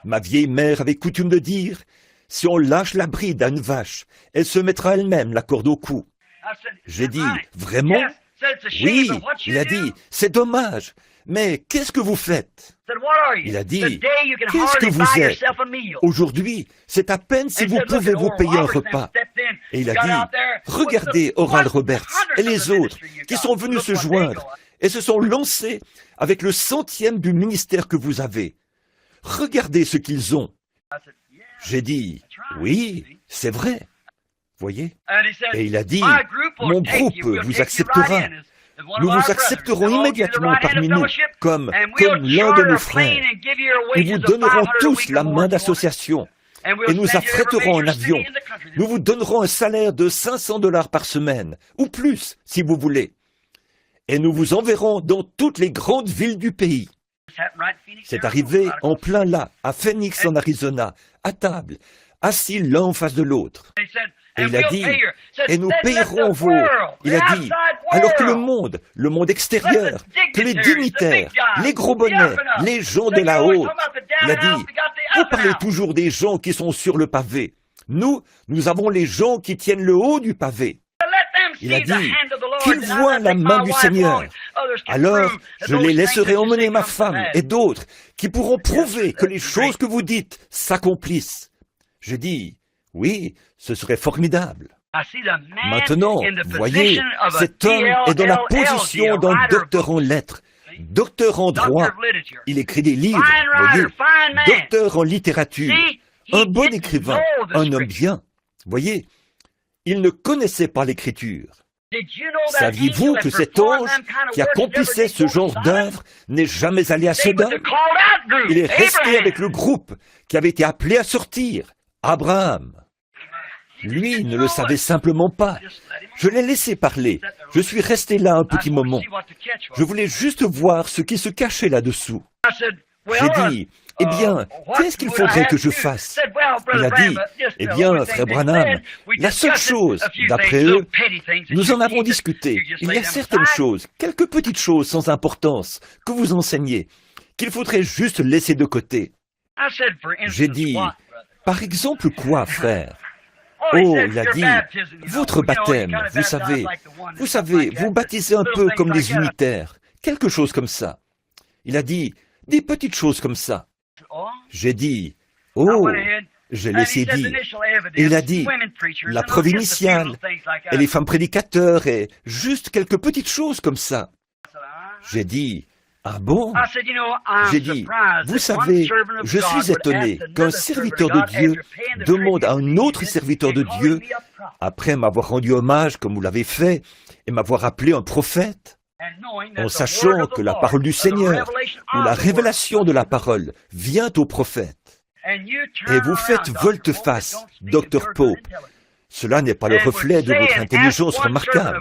Ma vieille mère avait coutume de dire, si on lâche la bride à une vache, elle se mettra elle-même la corde au cou. J'ai dit, vraiment? Oui, il a dit, c'est dommage. Mais qu'est-ce que vous faites? Il a dit, qu'est-ce que vous êtes? Aujourd'hui, c'est à peine si vous pouvez vous payer un repas. Et il a dit, regardez Oral Roberts et les autres qui sont venus se joindre et se sont lancés avec le 100e du ministère que vous avez. regardez ce qu'ils ont. J'ai dit, oui, c'est vrai. Voyez? Et il a dit, mon groupe vous acceptera. Nous vous accepterons immédiatement parmi nous, comme l'un de nos frères. Nous vous donnerons tous la main d'association. Et nous affrèterons en avion. Nous vous donnerons un salaire de $500 par semaine, ou plus, si vous voulez. Et nous vous enverrons dans toutes les grandes villes du pays. C'est arrivé en plein là, à Phoenix, en Arizona, à table, assis l'un en face de l'autre. Et il a dit, et nous payerons vos... Il a dit, alors que le monde extérieur, que les dignitaires, les gros bonnets, les gens de la haute, il a dit, vous parlez toujours des gens qui sont sur le pavé. Nous avons les gens qui tiennent le haut du pavé. Il a dit, qu'ils voient la main du Seigneur. Alors, je les laisserai emmener ma femme et d'autres qui pourront prouver que les choses que vous dites s'accomplissent. Je dis, oui, ce serait formidable. Maintenant, voyez, cet homme est dans la position d'un docteur en lettres, docteur en droit. Il écrit des livres, voyez, docteur en littérature, un bon écrivain, un homme bien. Voyez, il ne connaissait pas l'écriture. Saviez-vous que cet ange qui accomplissait ce genre d'œuvre n'est jamais allé à Sodome? Il est resté avec le groupe qui avait été appelé à sortir, Abraham. Lui ne le savait simplement pas. Je l'ai laissé parler. Je suis resté là un petit moment. Je voulais juste voir ce qui se cachait là-dessous. J'ai dit, eh bien, qu'est-ce qu'il faudrait que je fasse? Il a dit, eh bien, frère Branham, la seule chose, d'après eux, nous en avons discuté. Il y a certaines choses, quelques petites choses sans importance, que vous enseignez, qu'il faudrait juste laisser de côté. J'ai dit, par exemple quoi, frère? Oh, il a dit, votre baptême, vous savez, vous baptisez un peu comme les unitaires, quelque chose comme ça. Il a dit, des petites choses comme ça. J'ai dit, oh, je laissé dire. Et il a dit, la preuve initiale, et les femmes prédicateurs, et juste quelques petites choses comme ça. J'ai dit, ah bon? J'ai dit, vous savez, je suis étonné qu'un serviteur de Dieu demande à un autre serviteur de Dieu, après m'avoir rendu hommage comme vous l'avez fait, et m'avoir appelé un prophète, en sachant que la parole du Seigneur, ou la révélation de la parole, vient au prophète. Et vous faites volte-face, Dr. Pope. Cela n'est pas le reflet de votre intelligence remarquable.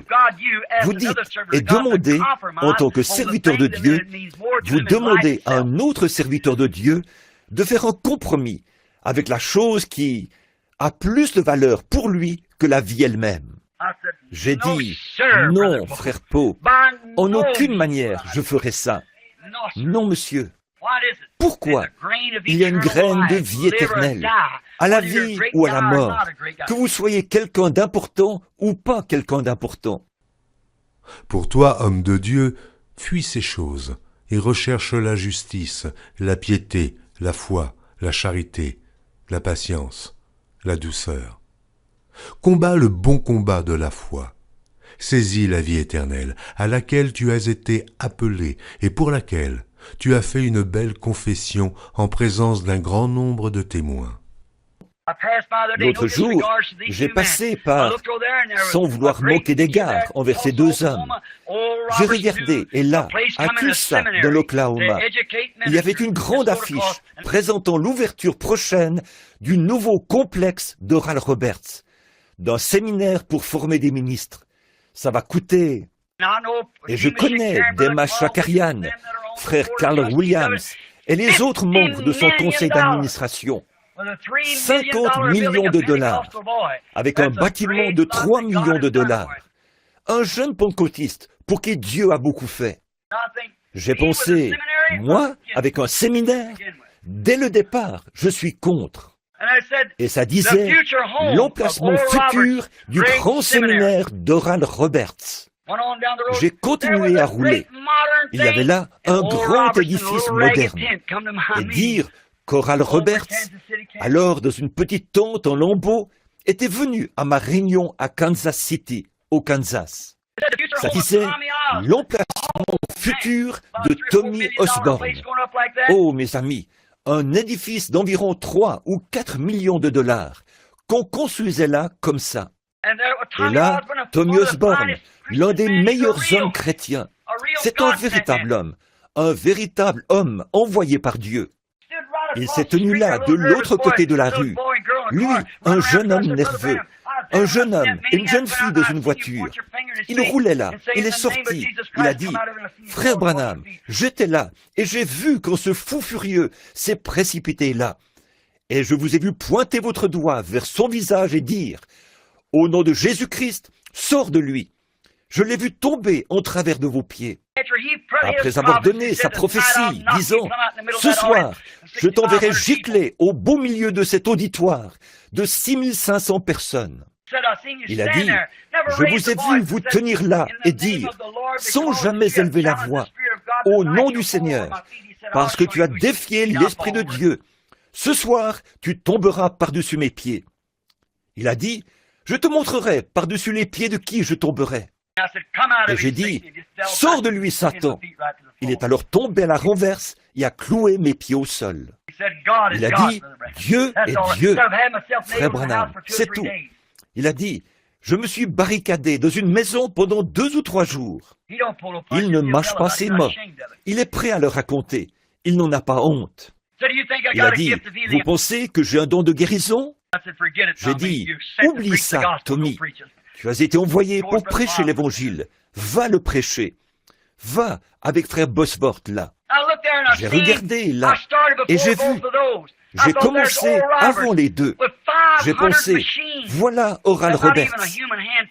Vous dites et demandez, en tant que serviteur de Dieu, vous demandez à un autre serviteur de Dieu de faire un compromis avec la chose qui a plus de valeur pour lui que la vie elle-même. J'ai dit, non, frère Pope, en aucune manière je ferai ça. Non, monsieur. Pourquoi? Il y a une graine de vie éternelle, à la vie ou à la mort, que vous soyez quelqu'un d'important ou pas quelqu'un d'important. Pour toi, homme de Dieu, fuis ces choses et recherche la justice, la piété, la foi, la charité, la patience, la douceur. Combat le bon combat de la foi. Saisis la vie éternelle, à laquelle tu as été appelé et pour laquelle tu as fait une belle confession en présence d'un grand nombre de témoins. L'autre jour, j'ai passé par, sans vouloir manquer d'égard envers ces deux hommes. J'ai regardé, et là, à Tulsa, dans l'Oklahoma, il y avait une grande affiche présentant l'ouverture prochaine du nouveau complexe d'Oral Roberts, d'un séminaire pour former des ministres. Ça va coûter... Et je connais Dema Shakarian, frère Carl Williams, et les autres membres de son conseil d'administration. 50 millions de dollars, avec un bâtiment de 3 millions de dollars. Un jeune pentecôtiste pour qui Dieu a beaucoup fait. J'ai pensé, moi, avec un séminaire, dès le départ, je suis contre. Et ça disait l'emplacement futur du grand séminaire d'Oral Roberts. J'ai continué à rouler. Il y avait là un grand édifice moderne. Et dire qu'Oral Roberts, alors dans une petite tente en lambeaux, était venu à ma réunion à Kansas City, au Kansas. Ça disait l'emplacement futur de Tommy Osborne. Oh, mes amis, un édifice d'environ 3 ou 4 millions de dollars, qu'on construisait là comme ça. Et là, Tommy Osborne, l'un des meilleurs hommes chrétiens, c'est un véritable homme envoyé par Dieu. Il s'est tenu là, de l'autre côté de la rue. Lui, un jeune homme nerveux, un jeune homme et une jeune fille dans une voiture. Il roulait là, il est sorti. Il a dit, « Frère Branham, j'étais là et j'ai vu quand ce fou furieux s'est précipité là. Et je vous ai vu pointer votre doigt vers son visage et dire, « Au nom de Jésus-Christ, sors de lui. » Je l'ai vu tomber en travers de vos pieds. Après avoir donné sa prophétie, disant, « Ce soir, je t'enverrai gicler au beau milieu de cet auditoire de 6500 personnes. » Il a dit, « Je vous ai vu vous tenir là et dire, sans jamais élever la voix, au nom du Seigneur, parce que tu as défié l'Esprit de Dieu. Ce soir, tu tomberas par-dessus mes pieds. » Il a dit, « Je te montrerai par-dessus les pieds de qui je tomberai. » Et j'ai dit, « Sors de lui, Satan !» Il est alors tombé à la renverse et a cloué mes pieds au sol. Il a dit, « Dieu est Dieu. » Frère Branham, c'est tout. Il a dit, « Je me suis barricadé dans une maison pendant 2 ou 3 jours. » Il ne mâche pas ses mots. Il est prêt à le raconter. Il n'en a pas honte. Il a dit, « Vous pensez que j'ai un don de guérison ?» J'ai dit, « Oublie ça, Tommy. Tu as été envoyé pour prêcher l'Évangile. Va le prêcher. Va avec frère Bosworth là. » J'ai regardé là et j'ai vu. J'ai commencé avant les deux. J'ai pensé, voilà Oral Roberts,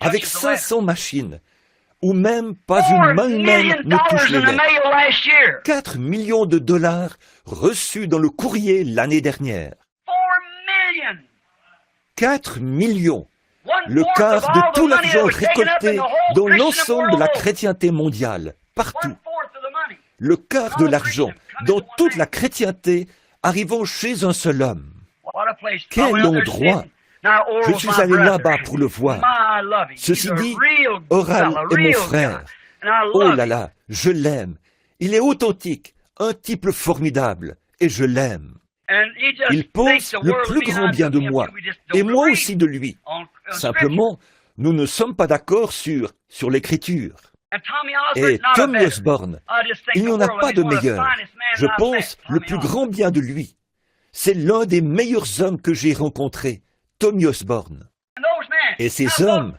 avec 500 machines, où même pas une main humaine ne touche les lettres. 4 millions de dollars reçus dans le courrier l'année dernière. 4 millions. Le quart de tout l'argent récolté dans l'ensemble de la chrétienté mondiale, partout. Le quart de l'argent dans toute la chrétienté arrivant chez un seul homme. Quel endroit! Je suis allé là-bas pour le voir. Ceci dit, Oral est mon frère. Oh là là, je l'aime. Il est authentique, un type formidable, et je l'aime. Il pense le plus grand bien de moi, et moi aussi de lui. Simplement, nous ne sommes pas d'accord sur l'écriture. Et Tommy Osborne, il n'y en a pas de meilleur. Je pense le plus grand bien de lui. C'est l'un des meilleurs hommes que j'ai rencontrés, Tommy Osborne. Et ces hommes,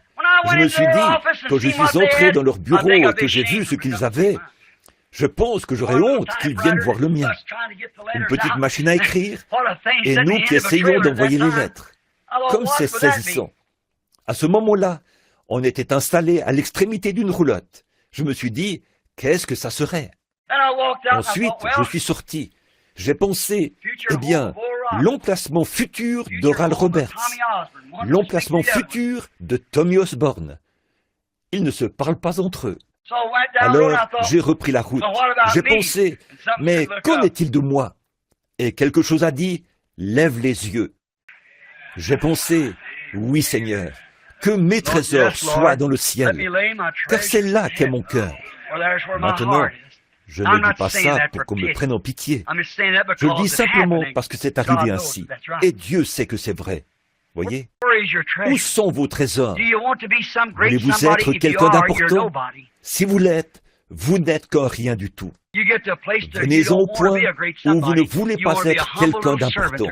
je me suis dit, quand je suis entré dans leur bureau et que j'ai vu ce qu'ils avaient, je pense que j'aurais honte qu'ils viennent voir le mien. Une petite machine à écrire, et nous qui essayons d'envoyer les lettres. Comme c'est saisissant. À ce moment-là, on était installé à l'extrémité d'une roulotte. Je me suis dit, qu'est-ce que ça serait? Ensuite, je suis sorti. J'ai pensé, eh bien, l'emplacement futur d'Oral Roberts, l'emplacement futur de Tommy Osborne. Ils ne se parlent pas entre eux. Alors, j'ai repris la route. J'ai pensé, mais qu'en est-il de moi? Et quelque chose a dit, lève les yeux. J'ai pensé, oui Seigneur, que mes trésors soient dans le ciel, car c'est là qu'est mon cœur. Maintenant, je ne dis pas ça pour qu'on me prenne en pitié. Je le dis simplement parce que c'est arrivé ainsi. Et Dieu sait que c'est vrai. Voyez? Où sont vos trésors? Voulez-vous être quelqu'un d'important? Si vous l'êtes, vous n'êtes qu'un rien du tout. Venez-en au point où vous ne voulez pas être quelqu'un d'important.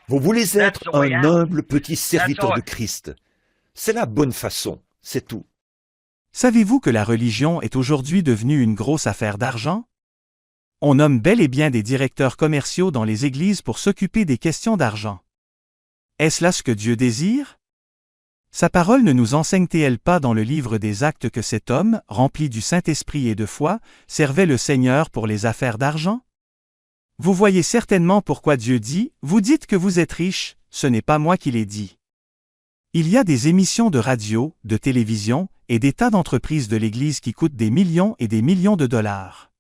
Vous voulez être un humble petit serviteur de Christ. C'est la bonne façon, c'est tout. Savez-vous que la religion est aujourd'hui devenue une grosse affaire d'argent? On nomme bel et bien des directeurs commerciaux dans les églises pour s'occuper des questions d'argent. Est-ce là ce que Dieu désire? Sa parole ne nous enseigne-t-elle pas dans le livre des Actes que cet homme, rempli du Saint-Esprit et de foi, servait le Seigneur pour les affaires d'argent? Vous voyez certainement pourquoi Dieu dit « Vous dites que vous êtes riche, ce n'est pas moi qui l'ai dit ». Il y a des émissions de radio, de télévision, et des tas d'entreprises de l'Église qui coûtent des millions et des millions de dollars.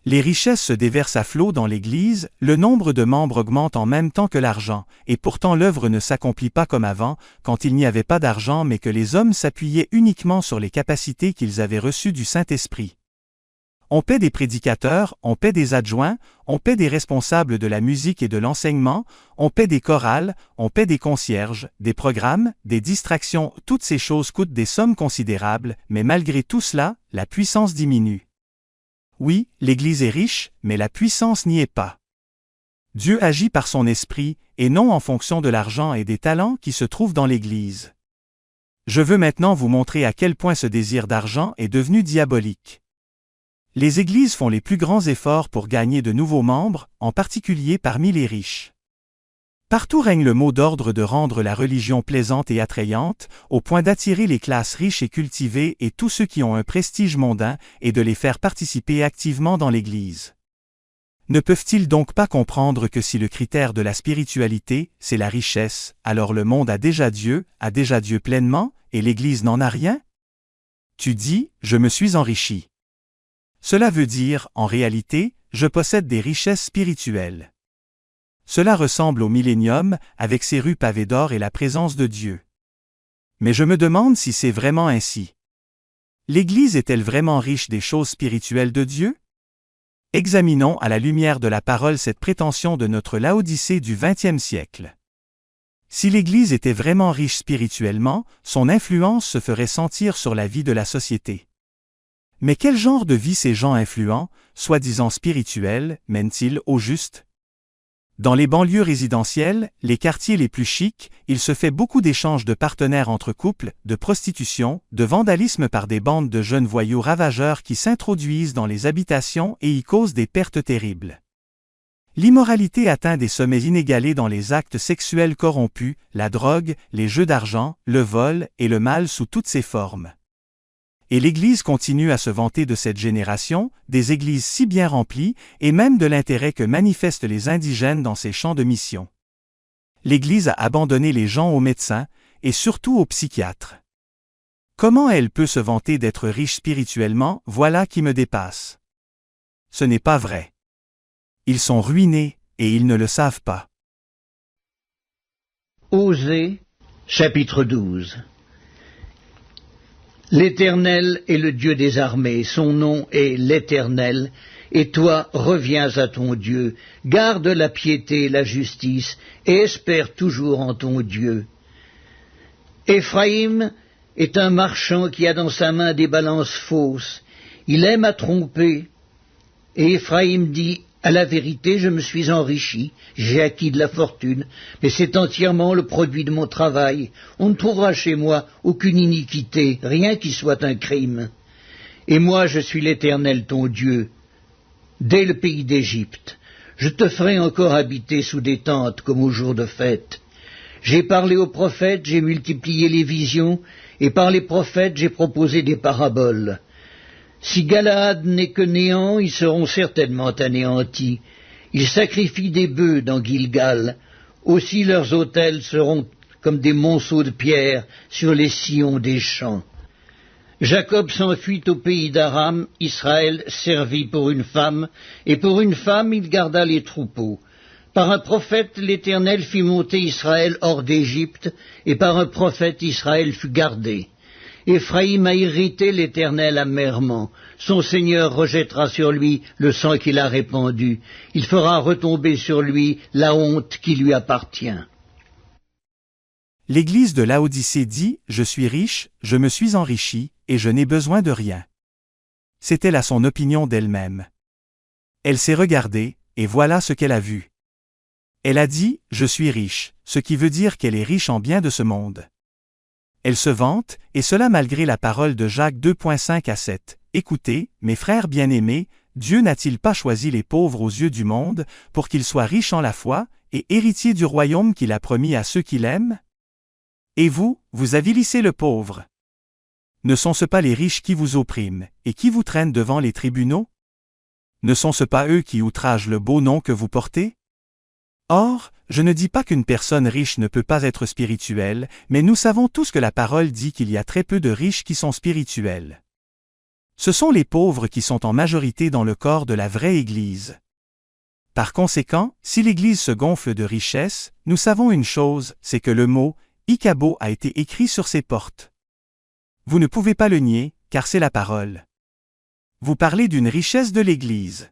Les richesses se déversent à flot dans l'Église, le nombre de membres augmente en même temps que l'argent, et pourtant l'œuvre ne s'accomplit pas comme avant, quand il n'y avait pas d'argent mais que les hommes s'appuyaient uniquement sur les capacités qu'ils avaient reçues du Saint-Esprit. On paie des prédicateurs, on paie des adjoints, on paie des responsables de la musique et de l'enseignement, on paie des chorales, on paie des concierges, des programmes, des distractions, toutes ces choses coûtent des sommes considérables, mais malgré tout cela, la puissance diminue. Oui, l'Église est riche, mais la puissance n'y est pas. Dieu agit par son esprit, et non en fonction de l'argent et des talents qui se trouvent dans l'Église. Je veux maintenant vous montrer à quel point ce désir d'argent est devenu diabolique. Les églises font les plus grands efforts pour gagner de nouveaux membres, en particulier parmi les riches. Partout règne le mot d'ordre de rendre la religion plaisante et attrayante, au point d'attirer les classes riches et cultivées et tous ceux qui ont un prestige mondain et de les faire participer activement dans l'Église. Ne peuvent-ils donc pas comprendre que si le critère de la spiritualité, c'est la richesse, alors le monde a déjà Dieu pleinement, et l'Église n'en a rien? Tu dis, je me suis enrichi. Cela veut dire, en réalité, je possède des richesses spirituelles. Cela ressemble au millénium, avec ses rues pavées d'or et la présence de Dieu. Mais je me demande si c'est vraiment ainsi. L'Église est-elle vraiment riche des choses spirituelles de Dieu? Examinons à la lumière de la parole cette prétention de notre Laodicée du XXe siècle. Si l'Église était vraiment riche spirituellement, son influence se ferait sentir sur la vie de la société. Mais quel genre de vie ces gens influents, soi-disant spirituels, mènent-ils au juste? Dans les banlieues résidentielles, les quartiers les plus chics, il se fait beaucoup d'échanges de partenaires entre couples, de prostitution, de vandalisme par des bandes de jeunes voyous ravageurs qui s'introduisent dans les habitations et y causent des pertes terribles. L'immoralité atteint des sommets inégalés dans les actes sexuels corrompus, la drogue, les jeux d'argent, le vol et le mal sous toutes ses formes. Et l'Église continue à se vanter de cette génération, des églises si bien remplies, et même de l'intérêt que manifestent les indigènes dans ces champs de mission. L'Église a abandonné les gens aux médecins, et surtout aux psychiatres. Comment elle peut se vanter d'être riche spirituellement, voilà qui me dépasse. Ce n'est pas vrai. Ils sont ruinés, et ils ne le savent pas. Osée, chapitre 12. L'Éternel est le Dieu des armées, son nom est l'Éternel, et toi reviens à ton Dieu, garde la piété et la justice, et espère toujours en ton Dieu. Éphraïm est un marchand qui a dans sa main des balances fausses, il aime à tromper, et Éphraïm dit, à la vérité, je me suis enrichi, j'ai acquis de la fortune, mais c'est entièrement le produit de mon travail. On ne trouvera chez moi aucune iniquité, rien qui soit un crime. Et moi, je suis l'Éternel ton Dieu, dès le pays d'Égypte. Je te ferai encore habiter sous des tentes comme au jour de fête. J'ai parlé aux prophètes, j'ai multiplié les visions, et par les prophètes j'ai proposé des paraboles. Si Galaad n'est que néant, ils seront certainement anéantis. Ils sacrifient des bœufs dans Gilgal. Aussi leurs autels seront comme des monceaux de pierre sur les sillons des champs. Jacob s'enfuit au pays d'Aram, Israël servit pour une femme, et pour une femme il garda les troupeaux. Par un prophète l'Éternel fit monter Israël hors d'Égypte, et par un prophète Israël fut gardé. Éphraïm a irrité l'Éternel amèrement. Son Seigneur rejettera sur lui le sang qu'il a répandu. Il fera retomber sur lui la honte qui lui appartient. L'Église de Laodicée dit, « Je suis riche, je me suis enrichi, et je n'ai besoin de rien. » C'était là son opinion d'elle-même. Elle s'est regardée, et voilà ce qu'elle a vu. Elle a dit, « Je suis riche », ce qui veut dire qu'elle est riche en biens de ce monde. Elle se vante, et cela malgré la parole de Jacques 2.5 à 7. « Écoutez, mes frères bien-aimés, Dieu n'a-t-il pas choisi les pauvres aux yeux du monde, pour qu'ils soient riches en la foi, et héritiers du royaume qu'il a promis à ceux qui l'aiment? Et vous, vous avilissez le pauvre. Ne sont-ce pas les riches qui vous oppriment, et qui vous traînent devant les tribunaux? Ne sont-ce pas eux qui outragent le beau nom que vous portez? Or, je ne dis pas qu'une personne riche ne peut pas être spirituelle, mais nous savons tous que la parole dit qu'il y a très peu de riches qui sont spirituels. Ce sont les pauvres qui sont en majorité dans le corps de la vraie Église. Par conséquent, si l'Église se gonfle de richesses, nous savons une chose, c'est que le mot « Ikabo » a été écrit sur ses portes. Vous ne pouvez pas le nier, car c'est la parole. Vous parlez d'une richesse de l'Église.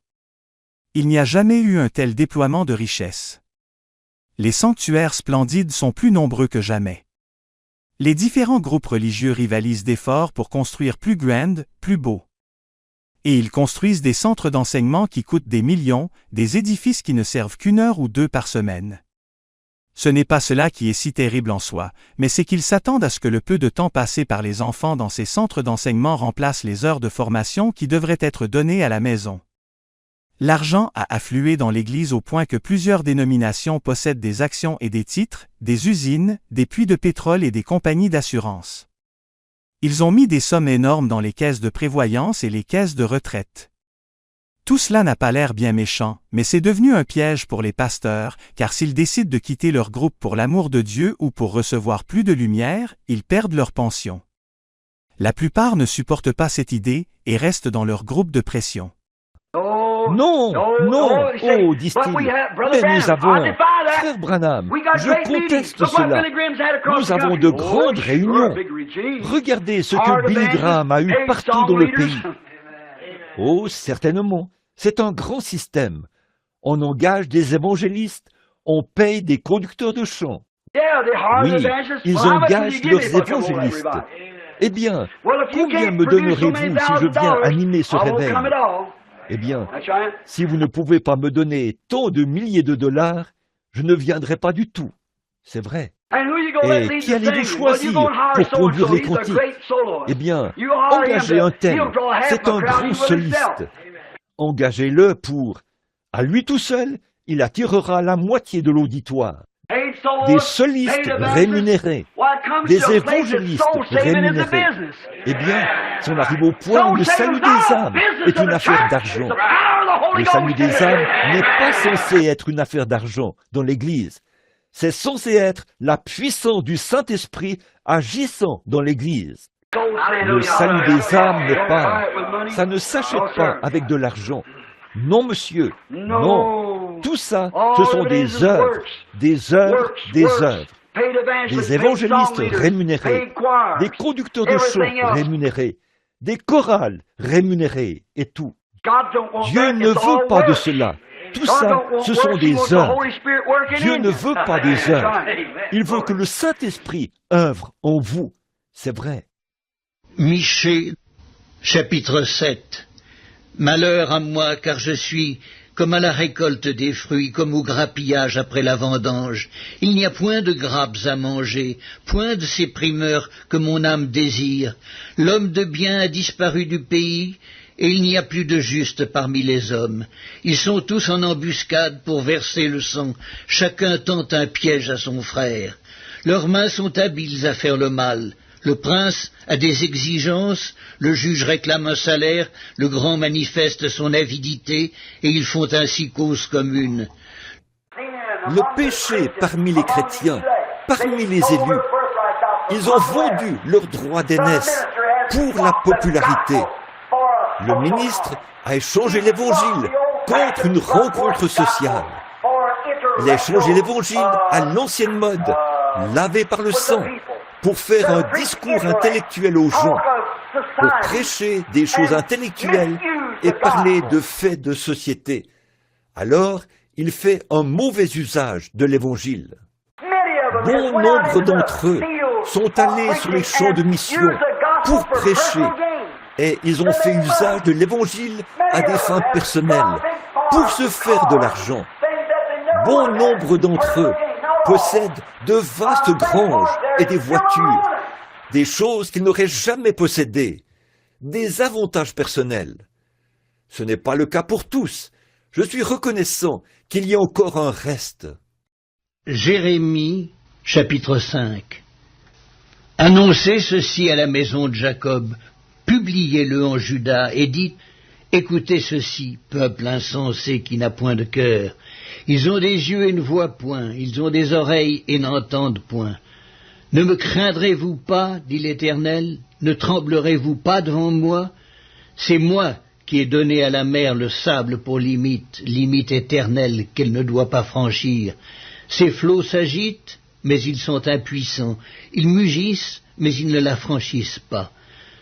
Il n'y a jamais eu un tel déploiement de richesse. Les sanctuaires splendides sont plus nombreux que jamais. Les différents groupes religieux rivalisent d'efforts pour construire plus grand, plus beau. Et ils construisent des centres d'enseignement qui coûtent des millions, des édifices qui ne servent qu'une heure ou deux par semaine. Ce n'est pas cela qui est si terrible en soi, mais c'est qu'ils s'attendent à ce que le peu de temps passé par les enfants dans ces centres d'enseignement remplace les heures de formation qui devraient être données à la maison. L'argent a afflué dans l'Église au point que plusieurs dénominations possèdent des actions et des titres, des usines, des puits de pétrole et des compagnies d'assurance. Ils ont mis des sommes énormes dans les caisses de prévoyance et les caisses de retraite. Tout cela n'a pas l'air bien méchant, mais c'est devenu un piège pour les pasteurs, car s'ils décident de quitter leur groupe pour l'amour de Dieu ou pour recevoir plus de lumière, ils perdent leur pension. La plupart ne supportent pas cette idée et restent dans leur groupe de pression. Non, non, oh, disent-ils, mais nous avons, frère Branham, je conteste cela. Nous avons de grandes réunions. Regardez ce que Billy Graham a eu partout dans le pays. Oh, certainement, c'est un grand système. On engage des évangélistes, on paye des conducteurs de chant. Oui, ils engagent leurs évangélistes. Eh bien, combien me donnerez-vous si je viens animer ce réveil? Eh bien, si vous ne pouvez pas me donner tant de milliers de dollars, je ne viendrai pas du tout. C'est vrai. Et qui allez-vous choisir pour conduire les cantiques? Eh bien, engagez un tel, c'est un grand soliste. Engagez-le pour, à lui tout seul, il attirera la moitié de l'auditoire. Des solistes rémunérés, des évangélistes rémunérés. Eh bien, si on arrive au point où le salut des âmes est une affaire d'argent, le salut des âmes n'est pas censé être une affaire d'argent dans l'Église. C'est censé être la puissance du Saint-Esprit agissant dans l'Église. Le salut des âmes n'est pas, ça ne s'achète pas avec de l'argent. Non, monsieur, non. Tout ça, ce sont des œuvres, des œuvres, des œuvres. Des évangélistes rémunérés, des conducteurs de chant rémunérés, des chorales rémunérées et tout. Dieu ne veut pas de cela. Tout ça, ce sont des œuvres. Dieu ne veut pas des œuvres. Il veut que le Saint-Esprit œuvre en vous. C'est vrai. Michée, chapitre 7. Malheur à moi, car je suis comme à la récolte des fruits, comme au grappillage après la vendange. Il n'y a point de grappes à manger, point de ces primeurs que mon âme désire. L'homme de bien a disparu du pays, et il n'y a plus de juste parmi les hommes. Ils sont tous en embuscade pour verser le sang, chacun tente un piège à son frère. Leurs mains sont habiles à faire le mal. Le prince a des exigences, le juge réclame un salaire, le grand manifeste son avidité, et ils font ainsi cause commune. Le péché parmi les chrétiens, parmi les élus, ils ont vendu leur droit d'aînesse pour la popularité. Le ministre a échangé l'évangile contre une rencontre sociale. Il a échangé l'évangile à l'ancienne mode, lavé par le sang, pour faire un discours intellectuel aux gens, pour prêcher des choses intellectuelles et parler de faits de société. Alors, il fait un mauvais usage de l'Évangile. Bon nombre d'entre eux sont allés sur les champs de mission pour prêcher, et ils ont fait usage de l'Évangile à des fins personnelles, pour se faire de l'argent. Bon nombre d'entre eux possèdent de vastes granges et des voitures, des choses qu'ils n'auraient jamais possédées, des avantages personnels. Ce n'est pas le cas pour tous. Je suis reconnaissant qu'il y a encore un reste. Jérémie, chapitre 5. Annoncez ceci à la maison de Jacob, publiez-le en Juda et dites, écoutez ceci, peuple insensé qui n'a point de cœur. Ils ont des yeux et ne voient point, ils ont des oreilles et n'entendent point. Ne me craindrez-vous pas, dit l'Éternel, ne tremblerez-vous pas devant moi? C'est moi qui ai donné à la mer le sable pour limite, limite éternelle qu'elle ne doit pas franchir. Ces flots s'agitent, mais ils sont impuissants. Ils mugissent, mais ils ne la franchissent pas.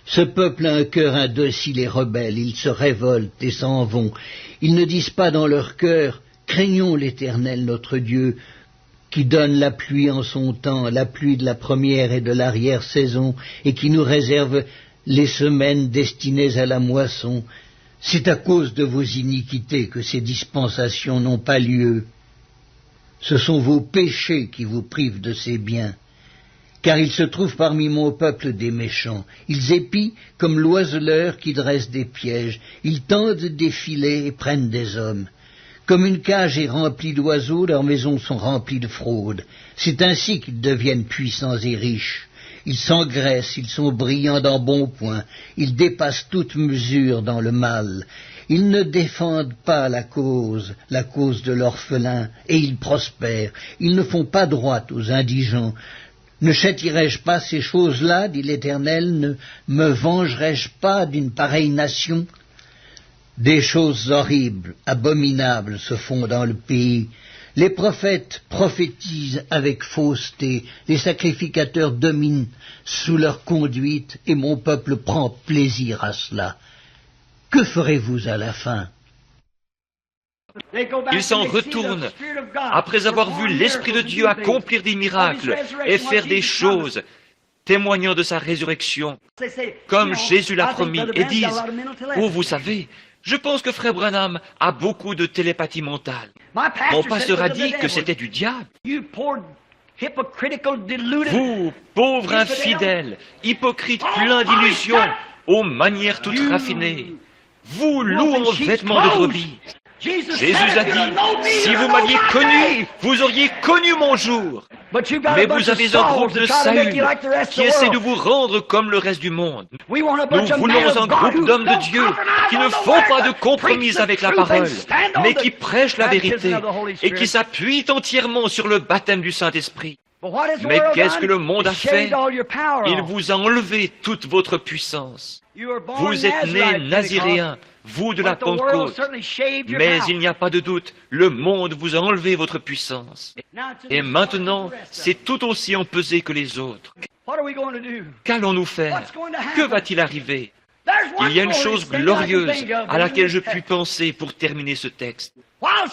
Ce peuple a un cœur indocile et rebelle, ils se révoltent et s'en vont. Ils ne disent pas dans leur cœur, craignons l'Éternel notre Dieu, qui donne la pluie en son temps, la pluie de la première et de l'arrière-saison, et qui nous réserve les semaines destinées à la moisson. C'est à cause de vos iniquités que ces dispensations n'ont pas lieu. Ce sont vos péchés qui vous privent de ces biens. Car il se trouve parmi mon peuple des méchants. Ils épient comme l'oiseleur qui dresse des pièges. Ils tendent des filets et prennent des hommes. Comme une cage est remplie d'oiseaux, leurs maisons sont remplies de fraude. C'est ainsi qu'ils deviennent puissants et riches. Ils s'engraissent, ils sont brillants d'embonpoint, ils dépassent toute mesure dans le mal. Ils ne défendent pas la cause de l'orphelin, et ils prospèrent. Ils ne font pas droit aux indigents. Ne châtierai-je pas ces choses-là, dit l'Éternel, ne me vengerai-je pas d'une pareille nation? Des choses horribles, abominables se font dans le pays. Les prophètes prophétisent avec fausseté, les sacrificateurs dominent sous leur conduite, et mon peuple prend plaisir à cela. Que ferez-vous à la fin? Ils s'en retournent après avoir vu l'Esprit de Dieu accomplir des miracles et faire des choses témoignant de sa résurrection, comme Jésus l'a promis, et disent « Oh, vous savez, je pense que Frère Branham a beaucoup de télépathie mentale. Mon pasteur a dit que c'était du diable. Vous, pauvres infidèles, hypocrites pleins d'illusions, aux manières toutes raffinées, vous loups en vêtements de brebis. Jésus a dit, si vous m'aviez connu, vous auriez connu mon jour. Mais vous avez un groupe de Saül qui essaie de vous rendre comme le reste du monde. Nous voulons un groupe d'hommes de Dieu qui ne font pas de compromis avec la parole, mais qui prêchent la vérité et qui s'appuient entièrement sur le baptême du Saint-Esprit. Mais qu'est-ce que le monde a fait? Il vous a enlevé toute votre puissance. Vous êtes nés naziréens, vous de la Pentecôte, mais il n'y a pas de doute, le monde vous a enlevé votre puissance. Et maintenant, c'est tout aussi empesé que les autres. Qu'allons-nous faire? Que va-t-il arriver? Il y a une chose glorieuse à laquelle je puis penser pour terminer ce texte.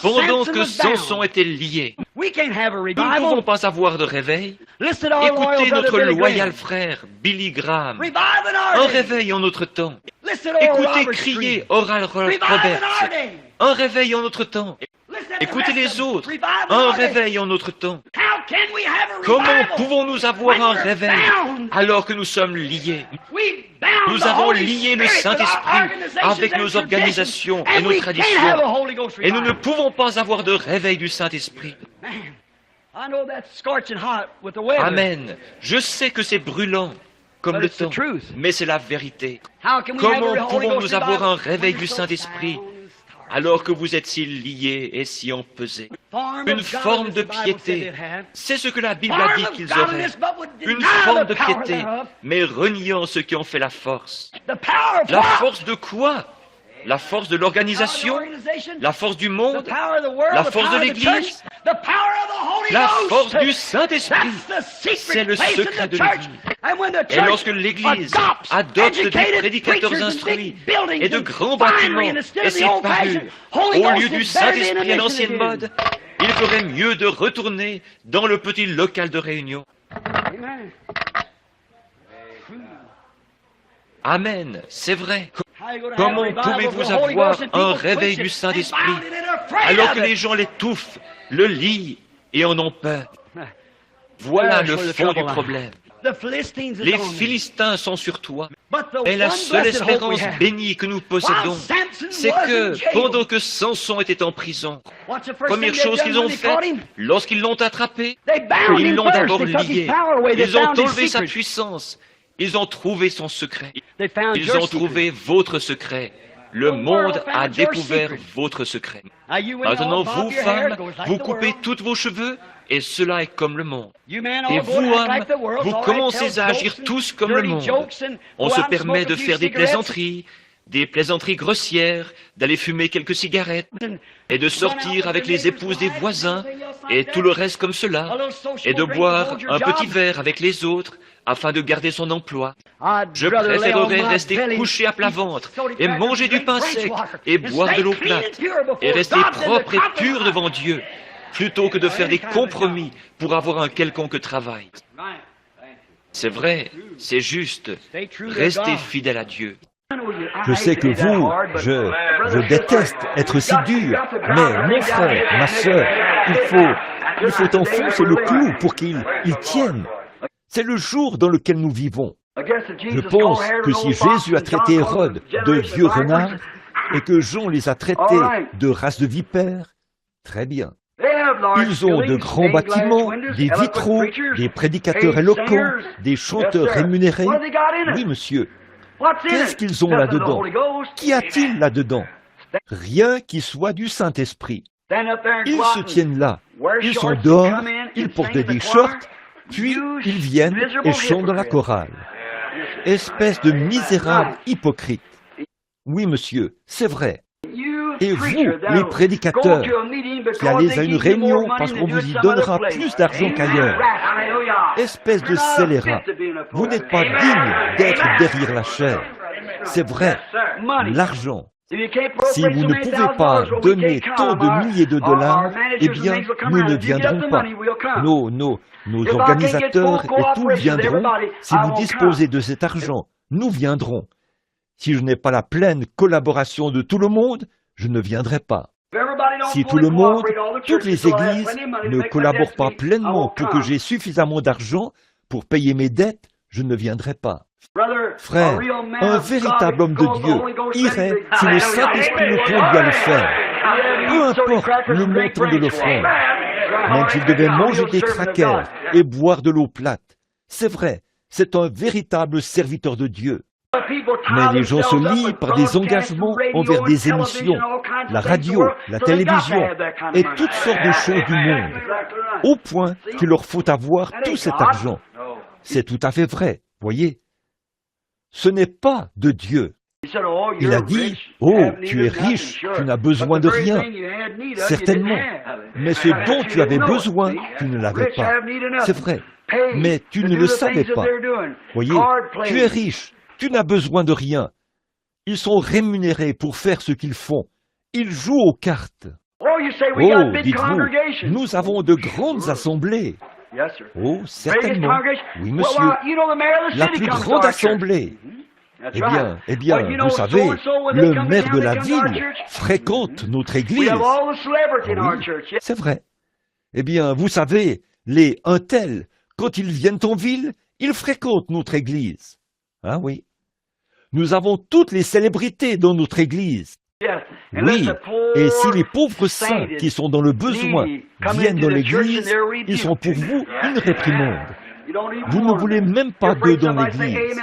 Pendant que Samson était lié, nous ne pouvons pas avoir de réveil. Écoutez notre loyal frère, Billy Graham. Un réveil en notre temps. Écoutez crier Oral Roberts. Un réveil en notre temps. Écoutez les autres. Un réveil en notre temps. Comment pouvons-nous avoir un réveil alors que nous sommes liés? Nous avons lié le Saint-Esprit avec nos organisations et nos traditions. Et nous ne pouvons pas avoir de réveil du Saint-Esprit. Amen. Je sais que c'est brûlant comme le temps, mais c'est la vérité. Comment pouvons-nous avoir un réveil du Saint-Esprit alors que vous êtes si liés et si empesés? Une forme de piété, c'est ce que la Bible a dit qu'ils auraient. Une forme de piété, mais reniant ceux qui ont fait la force. La force de quoi? La force de l'organisation? La force du monde? La force de l'Église? La force du Saint-Esprit? C'est le secret de l'Église. Et lorsque l'Église adopte des prédicateurs instruits et de grands bâtiments et ses parures, au lieu du Saint-Esprit à l'ancienne mode, il ferait mieux de retourner dans le petit local de réunion. Amen, c'est vrai. Comment pouvez-vous avoir un réveil du Saint-Esprit alors que les gens l'étouffent, le lient et en ont peur? Voilà le fond du problème. Les Philistins sont sur toi. Et la seule espérance bénie que nous possédons, c'est que pendant que Samson était en prison, première chose qu'ils ont faite, lorsqu'ils l'ont attrapé, ils l'ont d'abord lié. Ils ont enlevé sa puissance. Ils ont trouvé son secret. Ils ont trouvé votre secret. Le monde a découvert votre secret. Maintenant, vous, femmes, vous coupez tous vos cheveux, et cela est comme le monde. Et vous, hommes, vous commencez à agir tous comme le monde. On se permet de faire des plaisanteries, des plaisanteries grossières, d'aller fumer quelques cigarettes, et de sortir avec les épouses des voisins, et tout le reste comme cela, et de boire un petit verre avec les autres, afin de garder son emploi. Je préférerais rester couché à plat ventre, et manger du pain sec, et boire de l'eau plate, et rester propre et pur devant Dieu, plutôt que de faire des compromis pour avoir un quelconque travail. C'est vrai, c'est juste, restez fidèle à Dieu. Je sais que vous, je déteste être si dur, mais mon frère, ma sœur, il faut enfoncer le clou pour qu'il tienne. C'est le jour dans lequel nous vivons. Je pense que si Jésus a traité Hérode de vieux renard et que Jean les a traités de race de vipères, très bien. Ils ont de grands bâtiments, des vitraux, des prédicateurs éloquents, des chanteurs rémunérés. Oui, monsieur. Qu'est-ce qu'ils ont là-dedans? Qu'y a-t-il là-dedans? Rien qui soit du Saint-Esprit. Ils se tiennent là. Ils sont dehors, ils portent des shorts, puis ils viennent et chantent dans la chorale. Espèce de misérable hypocrite. Oui, monsieur, c'est vrai. Et vous, les prédicateurs, qui allez à une réunion parce qu'on vous y donnera plus d'argent qu'ailleurs, espèce de scélérat, vous n'êtes pas digne d'être derrière la chair. C'est vrai, l'argent. Si vous ne pouvez pas donner tant de milliers de dollars, eh bien, nous ne viendrons pas. Nos organisateurs et tout viendront. Si vous disposez de cet argent, nous viendrons. Si je n'ai pas la pleine collaboration de tout le monde, je ne viendrai pas. Si tout le monde, toutes les églises ne collaborent pas pleinement pour que j'ai suffisamment d'argent pour payer mes dettes, je ne viendrai pas. Frère, un véritable homme de Dieu irait si le Saint-Esprit le conduit à le faire. Peu importe le montant de l'offrande, même s'il devait manger des crackers et boire de l'eau plate. C'est vrai, c'est un véritable serviteur de Dieu. Mais les gens se lient par des engagements envers des émissions, la radio, la télévision et toutes sortes de choses du monde, au point qu'il leur faut avoir tout cet argent. C'est tout à fait vrai, voyez. Ce n'est pas de Dieu. Il a dit, « Oh, tu es riche, tu n'as besoin de rien. » Certainement, mais ce dont tu avais besoin, tu ne l'avais pas. C'est vrai, mais tu ne le savais pas. Voyez, tu es riche. Tu n'as besoin de rien. Ils sont rémunérés pour faire ce qu'ils font. Ils jouent aux cartes. Oh, dites-vous, nous avons de grandes assemblées. Oh, certainement. Oui, monsieur. La plus grande assemblée. Eh bien, vous savez, le maire de la ville fréquente notre église. Oui, c'est vrai. Eh bien, vous savez, les un tel, quand ils viennent en ville, ils fréquentent notre église. Ah oui. Nous avons toutes les célébrités dans notre église. Oui, et si les pauvres saints qui sont dans le besoin viennent dans l'église, ils sont pour vous une réprimande. Vous ne voulez même pas d'eux dans l'église.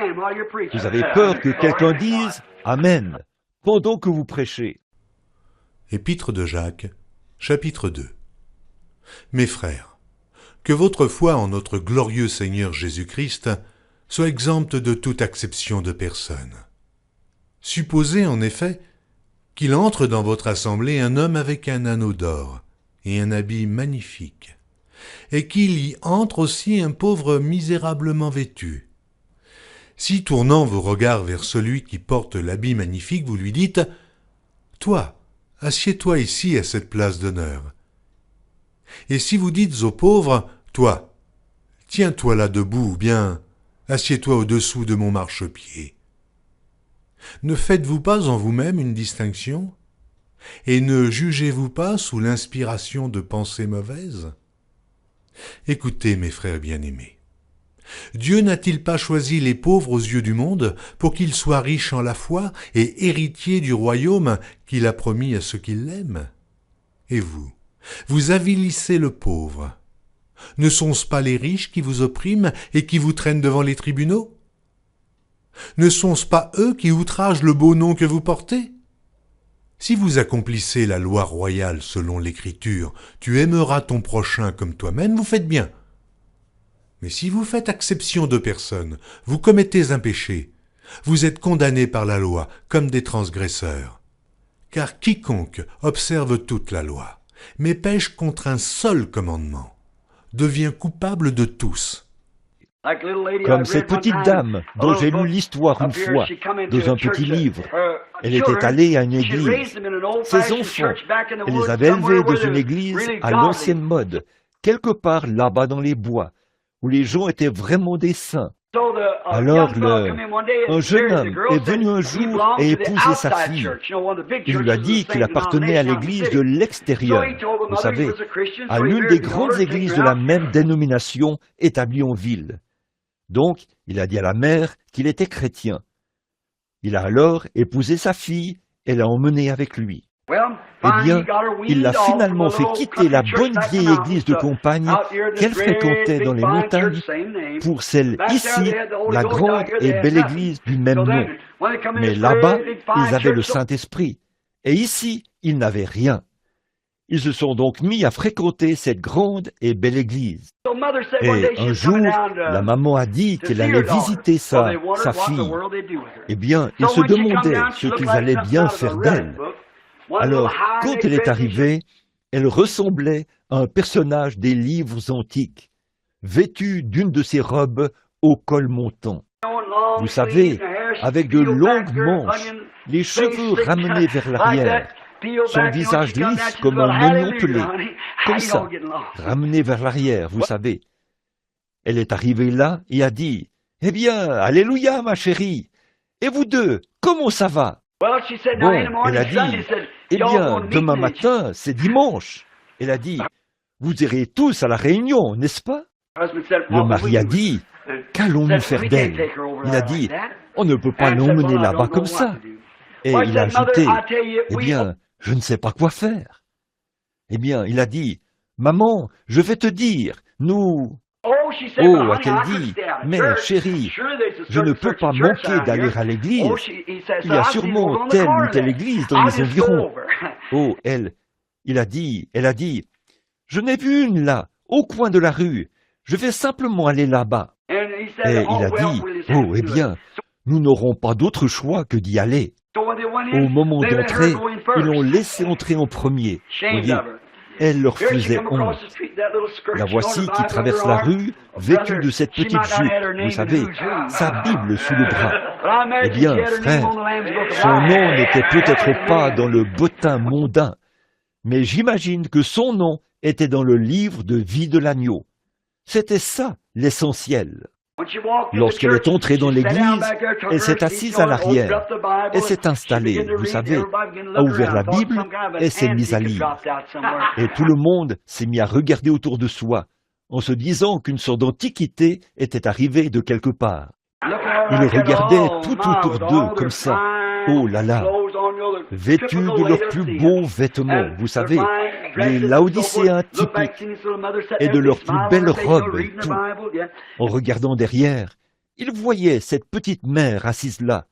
Vous avez peur que quelqu'un dise « Amen » pendant que vous prêchez. Épître de Jacques, chapitre 2. Mes frères, que votre foi en notre glorieux Seigneur Jésus-Christ soit exempte de toute acception de personne. Supposez en effet qu'il entre dans votre assemblée un homme avec un anneau d'or et un habit magnifique, et qu'il y entre aussi un pauvre misérablement vêtu. Si tournant vos regards vers celui qui porte l'habit magnifique, vous lui dites « Toi, assieds-toi ici à cette place d'honneur. » Et si vous dites au pauvre « Toi, tiens-toi là debout, ou bien assieds-toi au-dessous de mon marchepied. » Ne faites-vous pas en vous-même une distinction? Et ne jugez-vous pas sous l'inspiration de pensées mauvaises? Écoutez, mes frères bien-aimés, Dieu n'a-t-il pas choisi les pauvres aux yeux du monde pour qu'ils soient riches en la foi et héritiers du royaume qu'il a promis à ceux qui l'aiment? Et vous avilissez le pauvre. Ne sont-ce pas les riches qui vous oppriment et qui vous traînent devant les tribunaux? Ne sont-ce pas eux qui outragent le beau nom que vous portez? Si vous accomplissez la loi royale selon l'Écriture, tu aimeras ton prochain comme toi-même, vous faites bien. Mais si vous faites acception de personne, vous commettez un péché. Vous êtes condamnés par la loi comme des transgresseurs. Car quiconque observe toute la loi, mais pêche contre un seul commandement, devient coupable de tous. Comme cette petite dame dont j'ai lu l'histoire une fois dans un petit livre. Elle était allée à une église. Ses enfants, elle les avait élevés dans une église à l'ancienne mode, quelque part là-bas dans les bois, où les gens étaient vraiment des saints. Alors un jeune homme est venu un jour et épousé sa fille. Il lui a dit qu'il appartenait à l'église de l'extérieur, vous savez, à l'une des grandes églises de la même dénomination établie en ville. Donc, il a dit à la mère qu'il était chrétien. Il a alors épousé sa fille et l'a emmenée avec lui. Eh bien, il l'a finalement fait quitter la bonne vieille église de campagne qu'elle fréquentait dans les montagnes pour celle ici, la grande et belle église du même nom. Mais là-bas, ils avaient le Saint-Esprit, et ici, ils n'avaient rien. Ils se sont donc mis à fréquenter cette grande et belle église. Et un jour, la maman a dit qu'elle allait visiter sa fille. Eh bien, ils se demandaient ce qu'ils allaient bien faire d'elle. Alors, quand elle est arrivée, elle ressemblait à un personnage des livres antiques, vêtue d'une de ses robes au col montant. Vous savez, avec de longues manches, les cheveux ramenés vers l'arrière, son visage lisse comme un oignon pelé, comme ça, ramené vers l'arrière, vous savez. Elle est arrivée là et a dit, « Eh bien, alléluia, ma chérie, et vous deux, comment ça va ?» Bon, elle a dit, « Eh bien, demain matin, c'est dimanche. » Elle a dit, « Vous irez tous à la réunion, n'est-ce pas ?» Le mari a dit, « Qu'allons-nous faire d'elle ?» Il a dit, « On ne peut pas l'emmener là-bas comme ça. » Et il a ajouté, « Eh bien, je ne sais pas quoi faire. » Eh bien, il a dit, « Maman, je vais te dire, nous... » Oh, a-t-elle dit, « Mais chérie, je ne peux pas manquer d'aller à l'église. Il y a sûrement telle ou telle église dans les environs. » Oh, elle a dit, « Je n'ai vu une là, au coin de la rue. Je vais simplement aller là-bas. » Et il a dit, « Oh, eh bien, nous n'aurons pas d'autre choix que d'y aller. » Au moment d'entrer, ils l'ont laissé entrer en premier. Voyez, elle leur faisait honte. La voici qui traverse la rue, vêtue de cette petite jupe, vous savez, sa Bible sous le bras. Eh bien, frère, son nom n'était peut-être pas dans le bottin mondain, mais j'imagine que son nom était dans le livre de vie de l'agneau. C'était ça, l'essentiel. Lorsqu'elle est entrée dans l'église, elle s'est assise à l'arrière. Elle s'est installée, vous savez, a ouvert la Bible et s'est mise à lire. Et tout le monde s'est mis à regarder autour de soi, en se disant qu'une sorte d'antiquité était arrivée de quelque part. Ils regardaient tout autour d'eux comme ça. Oh là là, vêtus de leurs plus beaux vêtements, vous savez, les Laodicéens typiques, et de leurs plus belles robes et tout. En regardant derrière, ils voyaient cette petite mère assise là,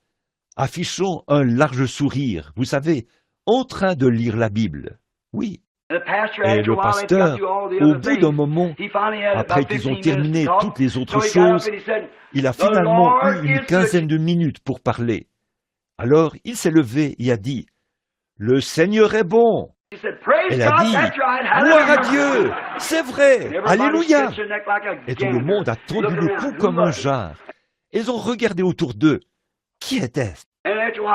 affichant un large sourire, vous savez, en train de lire la Bible. Oui. Et le pasteur, au bout d'un moment, après qu'ils ont terminé toutes les autres choses, il a finalement eu une quinzaine de minutes pour parler. Alors il s'est levé et a dit, « Le Seigneur est bon. » Elle a dit, « Gloire à Dieu, c'est vrai, Alléluia !» Et tout le monde a tendu le cou comme un jar. Ils ont regardé autour d'eux. Qui était-ce?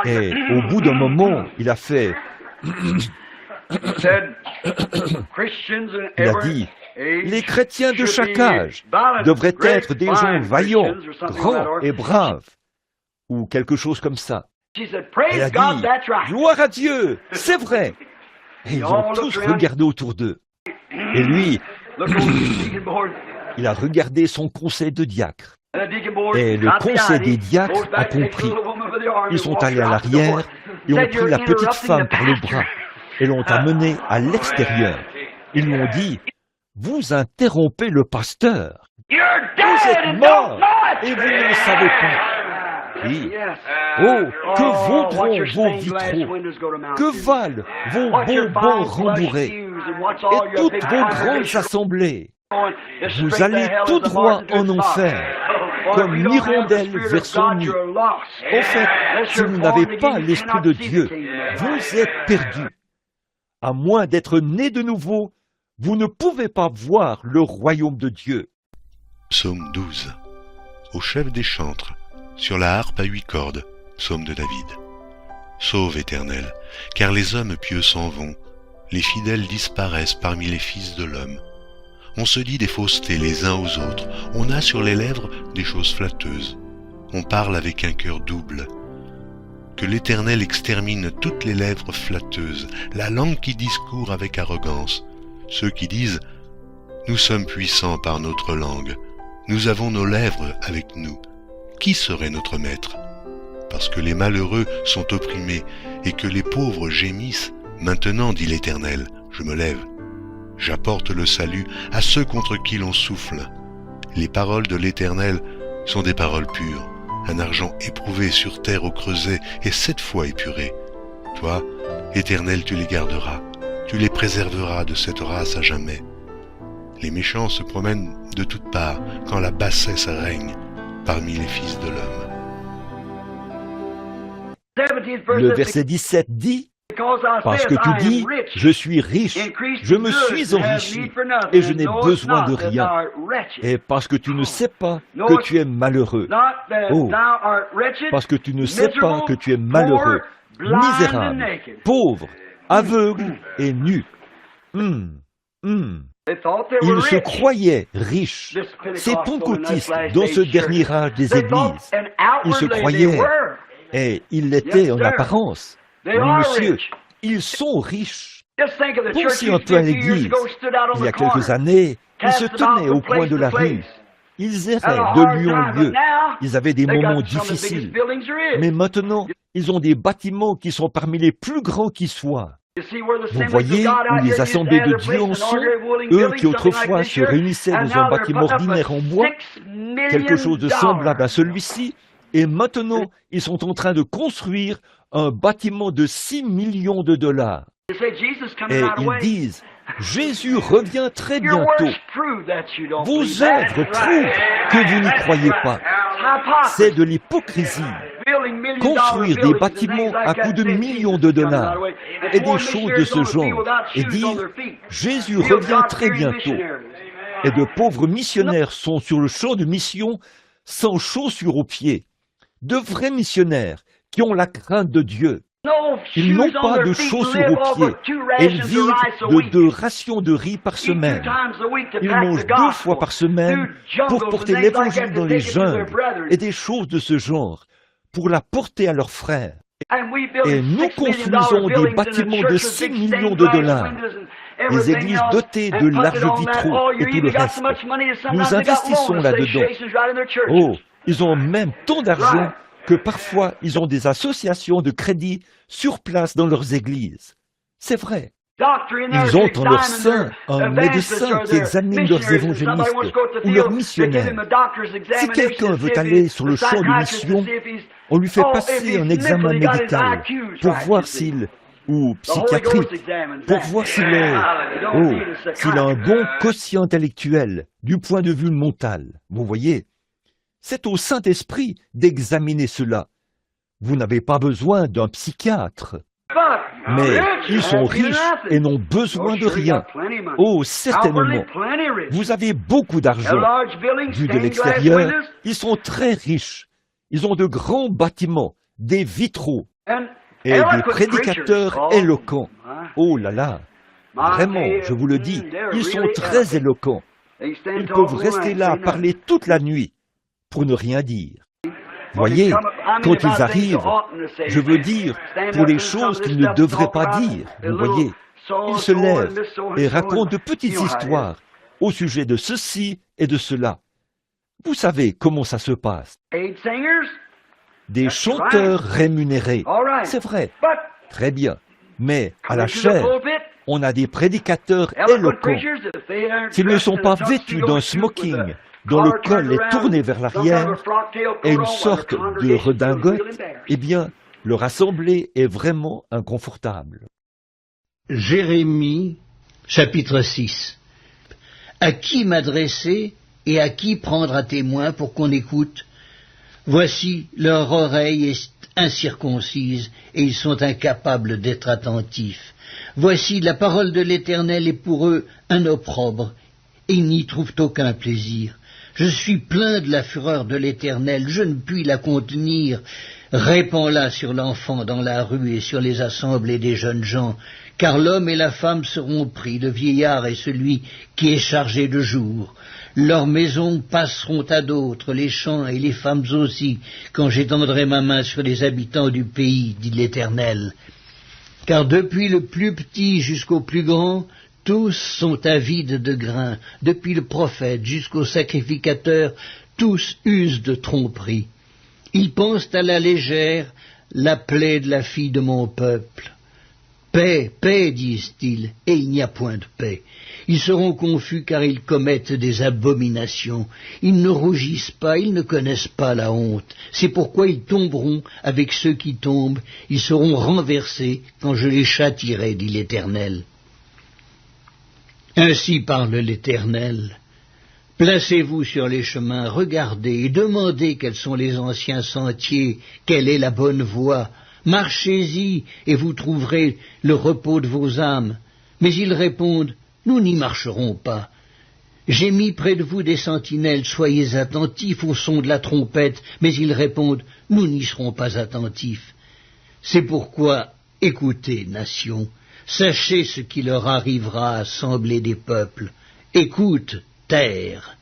Et au bout d'un moment, il a fait... Il a dit, « Les chrétiens de chaque âge devraient être des gens vaillants, grands et braves. » Ou quelque chose comme ça. Elle a dit, « Gloire à Dieu, c'est vrai !» Et ils ont tous regardé autour d'eux. Et lui, il a regardé son conseil de diacre. Et le conseil des diacres a compris. Ils sont allés à l'arrière et ont pris la petite femme par le bras et l'ont amenée à l'extérieur. Ils lui ont dit, « Vous interrompez le pasteur. Vous êtes mort et vous ne le savez pas. » Oui. Oh, que vaudront vos vitraux, que valent vos bonbons rembourrés et toutes vos grandes assemblées. Vous allez tout droit en enfer. comme l'hirondelle vers son nid. En fait, si vous n'avez pas l'Esprit de Dieu, vous êtes perdus. À moins d'être nés de nouveau, vous ne pouvez pas voir le royaume de Dieu. Psaume 12. Au chef des chantres, sur la harpe à 8 cordes, psaume de David. Sauve, Éternel, car les hommes pieux s'en vont, les fidèles disparaissent parmi les fils de l'homme. On se dit des faussetés les uns aux autres, on a sur les lèvres des choses flatteuses. On parle avec un cœur double. Que l'Éternel extermine toutes les lèvres flatteuses, la langue qui discourt avec arrogance. Ceux qui disent « Nous sommes puissants par notre langue, nous avons nos lèvres avec nous. Qui serait notre maître ?» Parce que les malheureux sont opprimés et que les pauvres gémissent, maintenant, dit l'Éternel, je me lève. J'apporte le salut à ceux contre qui l'on souffle. Les paroles de l'Éternel sont des paroles pures, un argent éprouvé sur terre au creuset et 7 fois épuré. Toi, Éternel, tu les garderas, tu les préserveras de cette race à jamais. Les méchants se promènent de toutes parts quand la bassesse règne parmi les fils de l'homme. Le verset 17 dit « Parce que tu dis, je suis riche, je me suis enrichi, et je n'ai besoin de rien. Et parce que tu ne sais pas que tu es malheureux. Oh, parce que tu ne sais pas que tu es malheureux, misérable, pauvre, aveugle et nu. Ils se croyaient riches. Ces pentecôtistes dans ce dernier âge des églises, ils se croyaient, et ils l'étaient en apparence. Oui, monsieur, ils sont riches. Pensez un peu à l'église. Il y a quelques années, ils se tenaient au coin de la rue. Ils erraient de lieu en lieu. Ils avaient des moments difficiles. Mais maintenant, ils ont des bâtiments qui sont parmi les plus grands qui soient. Vous voyez où les assemblées de Dieu en sont, eux qui autrefois se réunissaient dans un bâtiment ordinaire en bois, quelque chose de semblable à celui-ci, et maintenant, ils sont en train de construire un bâtiment de 6 millions de dollars. Et ils disent, Jésus revient très bientôt. Vos œuvres prouvent que vous n'y croyez pas. C'est de l'hypocrisie. Construire des bâtiments à coût de millions de dollars et des choses de ce genre et dire, Jésus revient très bientôt. Et de pauvres missionnaires sont sur le champ de mission sans chaussures aux pieds. De vrais missionnaires qui ont la crainte de Dieu. Ils n'ont pas de chaussures aux pieds. Ils vivent de 2 rations de riz par semaine. Ils mangent 2 fois par semaine pour porter l'évangile dans les jungles et des choses de ce genre, pour la porter à leurs frères. Et nous construisons des bâtiments de 6 millions de dollars, des églises dotées de larges vitraux et tout le reste. Nous investissons là-dedans. Oh, ils ont même tant d'argent que parfois ils ont des associations de crédit sur place dans leurs églises. C'est vrai. Ils ont en leur sein un médecin qui examine leurs évangélistes ou leurs missionnaires. Si quelqu'un veut aller sur le champ de mission, on lui fait passer un examen médical pour voir s'il, ou psychiatrique, pour voir s'il a un bon quotient intellectuel du point de vue mental. Vous voyez, c'est au Saint-Esprit d'examiner cela. Vous n'avez pas besoin d'un psychiatre. Mais ils sont riches et n'ont besoin de rien. Oh, certainement. Vous avez beaucoup d'argent. Vu de l'extérieur, ils sont très riches. Ils ont de grands bâtiments, des vitraux et des prédicateurs éloquents. Oh là là, vraiment, je vous le dis, ils sont très éloquents. Ils peuvent rester là à parler toute la nuit pour ne rien dire. Voyez, quand ils arrivent, je veux dire, pour les choses qu'ils ne devraient pas dire, vous voyez, ils se lèvent et racontent de petites histoires au sujet de ceci et de cela. Vous savez comment ça se passe. Des chanteurs rémunérés, c'est vrai, très bien, mais à la chaire, on a des prédicateurs éloquents. S'ils ne sont pas vêtus d'un smoking, dont le col est tourné vers l'arrière, et une sorte de redingote, eh bien, leur assemblée est vraiment inconfortable. Jérémie, chapitre 6. À qui m'adresser et à qui prendre à témoin pour qu'on écoute? Voici, leur oreille est incirconcise, et ils sont incapables d'être attentifs. Voici, la parole de l'Éternel est pour eux un opprobre, et ils n'y trouvent aucun plaisir. Je suis plein de la fureur de l'Éternel, je ne puis la contenir. Répands-la sur l'enfant dans la rue et sur les assemblées des jeunes gens, car l'homme et la femme seront pris, le vieillard et celui qui est chargé de jour. Leurs maisons passeront à d'autres, les champs et les femmes aussi, quand j'étendrai ma main sur les habitants du pays, dit l'Éternel. Car depuis le plus petit jusqu'au plus grand, tous sont avides de grain, depuis le prophète jusqu'au sacrificateur, tous usent de tromperie. Ils pensent à la légère la plaie de la fille de mon peuple. Paix, paix, disent-ils, et il n'y a point de paix. Ils seront confus car ils commettent des abominations. Ils ne rougissent pas, ils ne connaissent pas la honte. C'est pourquoi ils tomberont avec ceux qui tombent. Ils seront renversés quand je les châtierai, dit l'Éternel. Ainsi parle l'Éternel. Placez-vous sur les chemins, regardez et demandez quels sont les anciens sentiers, quelle est la bonne voie. Marchez-y et vous trouverez le repos de vos âmes. Mais ils répondent, nous n'y marcherons pas. J'ai mis près de vous des sentinelles, soyez attentifs au son de la trompette. Mais ils répondent, nous n'y serons pas attentifs. C'est pourquoi, écoutez, nations, sachez ce qui leur arrivera, assemblée des peuples. Écoute, terre.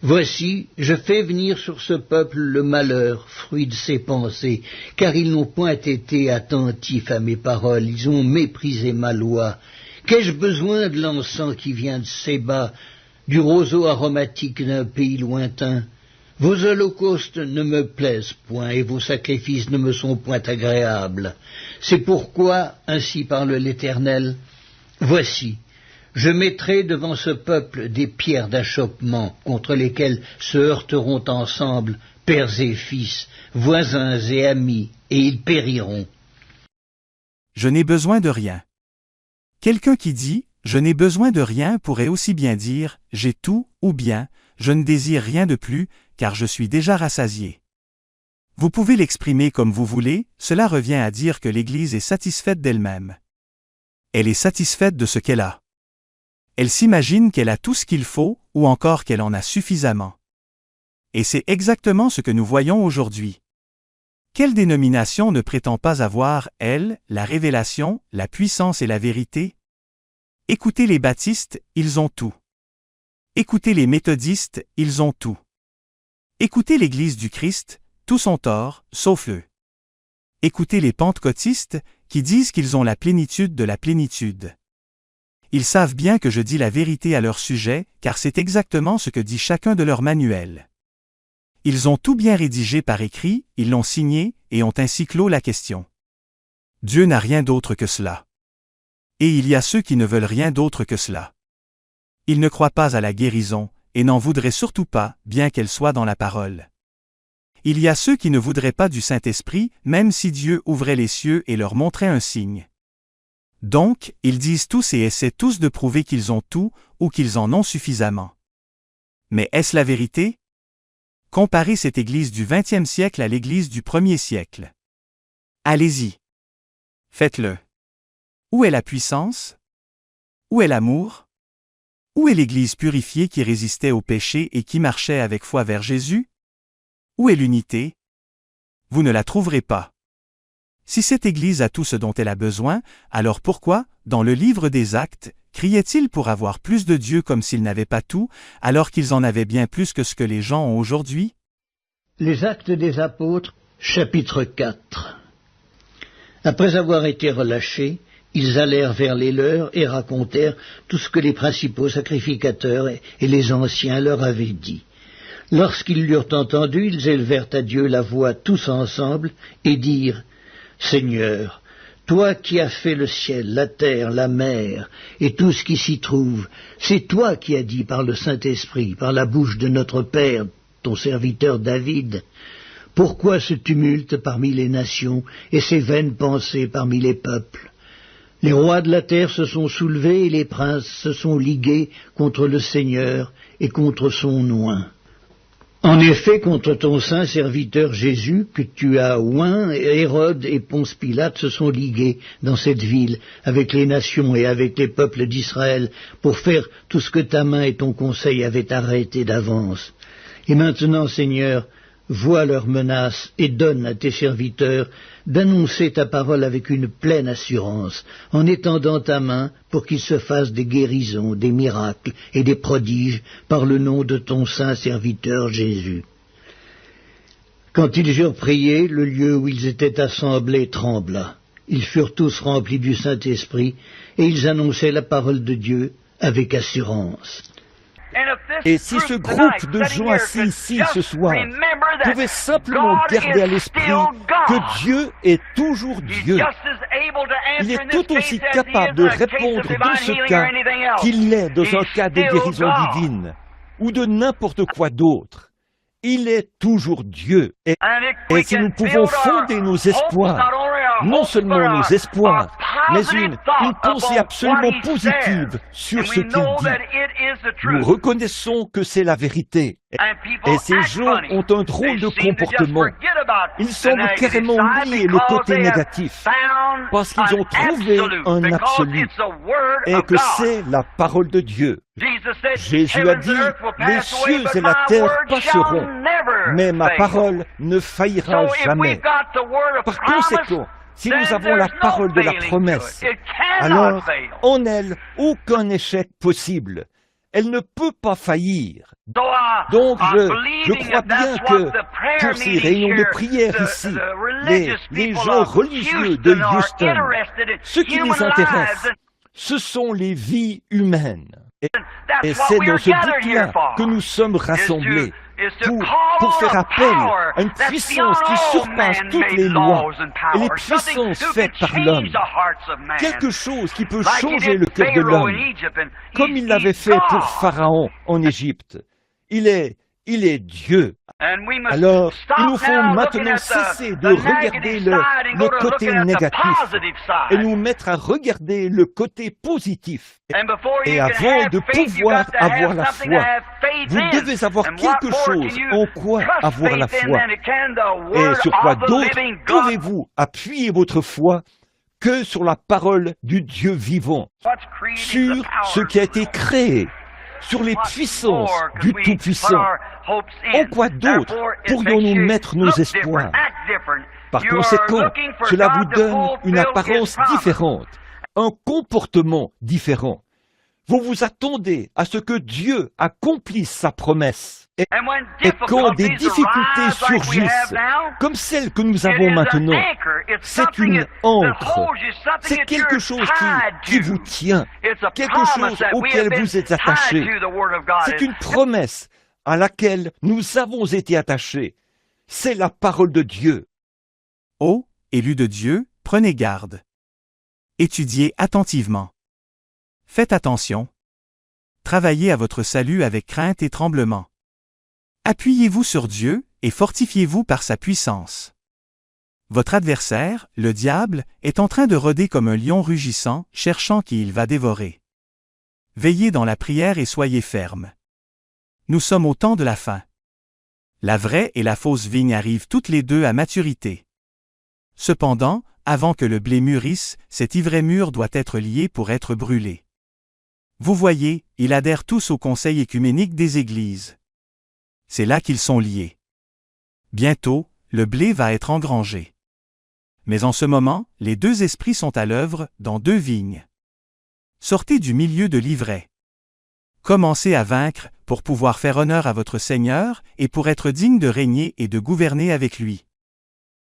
Voici, je fais venir sur ce peuple le malheur, fruit de ses pensées, car ils n'ont point été attentifs à mes paroles, ils ont méprisé ma loi. Qu'ai-je besoin de l'encens qui vient de Séba, du roseau aromatique d'un pays lointain? Vos holocaustes ne me plaisent point, et vos sacrifices ne me sont point agréables. C'est pourquoi, ainsi parle l'Éternel, voici, je mettrai devant ce peuple des pierres d'achoppement contre lesquelles se heurteront ensemble pères et fils, voisins et amis, et ils périront. Je n'ai besoin de rien. Quelqu'un qui dit « je n'ai besoin de rien » pourrait aussi bien dire « j'ai tout » ou bien « je ne désire rien de plus, car je suis déjà rassasié ». Vous pouvez l'exprimer comme vous voulez, cela revient à dire que l'Église est satisfaite d'elle-même. Elle est satisfaite de ce qu'elle a. Elle s'imagine qu'elle a tout ce qu'il faut, ou encore qu'elle en a suffisamment. Et c'est exactement ce que nous voyons aujourd'hui. Quelle dénomination ne prétend pas avoir, elle, la révélation, la puissance et la vérité? Écoutez les baptistes, ils ont tout. Écoutez les méthodistes, ils ont tout. Écoutez l'Église du Christ, tous ont tort, sauf eux. Écoutez les pentecôtistes, qui disent qu'ils ont la plénitude de la plénitude. Ils savent bien que je dis la vérité à leur sujet, car c'est exactement ce que dit chacun de leurs manuels. Ils ont tout bien rédigé par écrit, ils l'ont signé, et ont ainsi clos la question. Dieu n'a rien d'autre que cela. Et il y a ceux qui ne veulent rien d'autre que cela. Ils ne croient pas à la guérison, et n'en voudraient surtout pas, bien qu'elle soit dans la parole. Il y a ceux qui ne voudraient pas du Saint-Esprit, même si Dieu ouvrait les cieux et leur montrait un signe. Donc, ils disent tous et essaient tous de prouver qu'ils ont tout, ou qu'ils en ont suffisamment. Mais est-ce la vérité? Comparez cette Église du XXe siècle à l'Église du 1er siècle. Allez-y. Faites-le. Où est la puissance? Où est l'amour? Où est l'Église purifiée qui résistait au péché et qui marchait avec foi vers Jésus? Où est l'unité? Vous ne la trouverez pas. Si cette Église a tout ce dont elle a besoin, alors pourquoi, dans le livre des Actes, criait-il pour avoir plus de Dieu comme s'ils n'avaient pas tout, alors qu'ils en avaient bien plus que ce que les gens ont aujourd'hui? Les Actes des Apôtres, chapitre 4. Après avoir été relâchés, ils allèrent vers les leurs et racontèrent tout ce que les principaux sacrificateurs et les anciens leur avaient dit. Lorsqu'ils l'eurent entendu, ils élevèrent à Dieu la voix tous ensemble et dirent « Seigneur, toi qui as fait le ciel, la terre, la mer et tout ce qui s'y trouve, c'est toi qui as dit par le Saint-Esprit, par la bouche de notre Père, ton serviteur David, pourquoi ce tumulte parmi les nations et ces vaines pensées parmi les peuples? Les rois de la terre se sont soulevés et les princes se sont ligués contre le Seigneur et contre son oint. En effet, contre ton saint serviteur Jésus, que tu as oint, Hérode et Ponce Pilate se sont ligués dans cette ville avec les nations et avec les peuples d'Israël pour faire tout ce que ta main et ton conseil avaient arrêté d'avance. Et maintenant, Seigneur, vois leurs menaces et donne à tes serviteurs d'annoncer ta parole avec une pleine assurance, en étendant ta main pour qu'il se fasse des guérisons, des miracles et des prodiges par le nom de ton saint serviteur Jésus. Quand ils eurent prié, le lieu où ils étaient assemblés trembla. Ils furent tous remplis du Saint-Esprit et ils annonçaient la parole de Dieu avec assurance. Et si ce groupe de gens assis ici ce soir pouvait simplement garder à l'esprit que Dieu est toujours Dieu, il est tout aussi capable de répondre dans ce cas qu'il l'est dans un cas de guérison divine ou de n'importe quoi d'autre. Il est toujours Dieu. Et si nous pouvons fonder nos espoirs, non seulement nos espoirs, mais une pensée absolument positive sur ce qu'il dit. Nous reconnaissons que c'est la vérité. Et ces gens ont un drôle de comportement. Ils semblent carrément oublier le côté négatif, parce qu'ils ont trouvé un absolu, et que c'est la parole de Dieu. Jésus a dit, les cieux et la terre passeront, mais ma parole ne faillira jamais. Par conséquent, si nous avons la parole de la promesse, alors en elle, aucun échec possible. Elle ne peut pas faillir. Donc je crois bien que pour ces réunions de prière ici, les gens religieux de Houston, ce qui les intéresse, ce sont les vies humaines. Et c'est dans ce but-là que nous sommes rassemblés, pour faire appel à une puissance qui surpasse toutes les lois et les puissances faites par l'homme. Quelque chose qui peut changer le cœur de l'homme, comme il l'avait fait pour Pharaon en Égypte. Il est Dieu. Alors, il nous faut maintenant cesser de regarder le côté négatif et nous mettre à regarder le côté positif. Et avant de pouvoir avoir la foi, vous devez avoir quelque chose en quoi avoir la foi. Et sur quoi d'autre pouvez-vous appuyer votre foi que sur la parole du Dieu vivant, sur ce qui a été créé, sur les puissances du Tout-Puissant. En quoi d'autre pourrions-nous mettre nos espoirs? Par conséquent, cela vous donne une apparence différente, un comportement différent. Vous vous attendez à ce que Dieu accomplisse sa promesse. Et quand des difficultés surgissent, comme celles que nous avons maintenant, c'est une ancre. C'est quelque chose qui vous tient, quelque chose auquel vous êtes attaché. C'est une promesse à laquelle nous avons été attachés. C'est la parole de Dieu. Ô, élus de Dieu, prenez garde. Étudiez attentivement. Faites attention. Travaillez à votre salut avec crainte et tremblement. Appuyez-vous sur Dieu et fortifiez-vous par sa puissance. Votre adversaire, le diable, est en train de rôder comme un lion rugissant, cherchant qui il va dévorer. Veillez dans la prière et soyez fermes. Nous sommes au temps de la fin. La vraie et la fausse vigne arrivent toutes les deux à maturité. Cependant, avant que le blé mûrisse, cet ivraie mûr doit être lié pour être brûlé. Vous voyez, ils adhèrent tous au conseil œcuménique des églises. C'est là qu'ils sont liés. Bientôt, le blé va être engrangé. Mais en ce moment, les deux esprits sont à l'œuvre dans deux vignes. Sortez du milieu de l'ivraie. Commencez à vaincre pour pouvoir faire honneur à votre Seigneur et pour être digne de régner et de gouverner avec lui.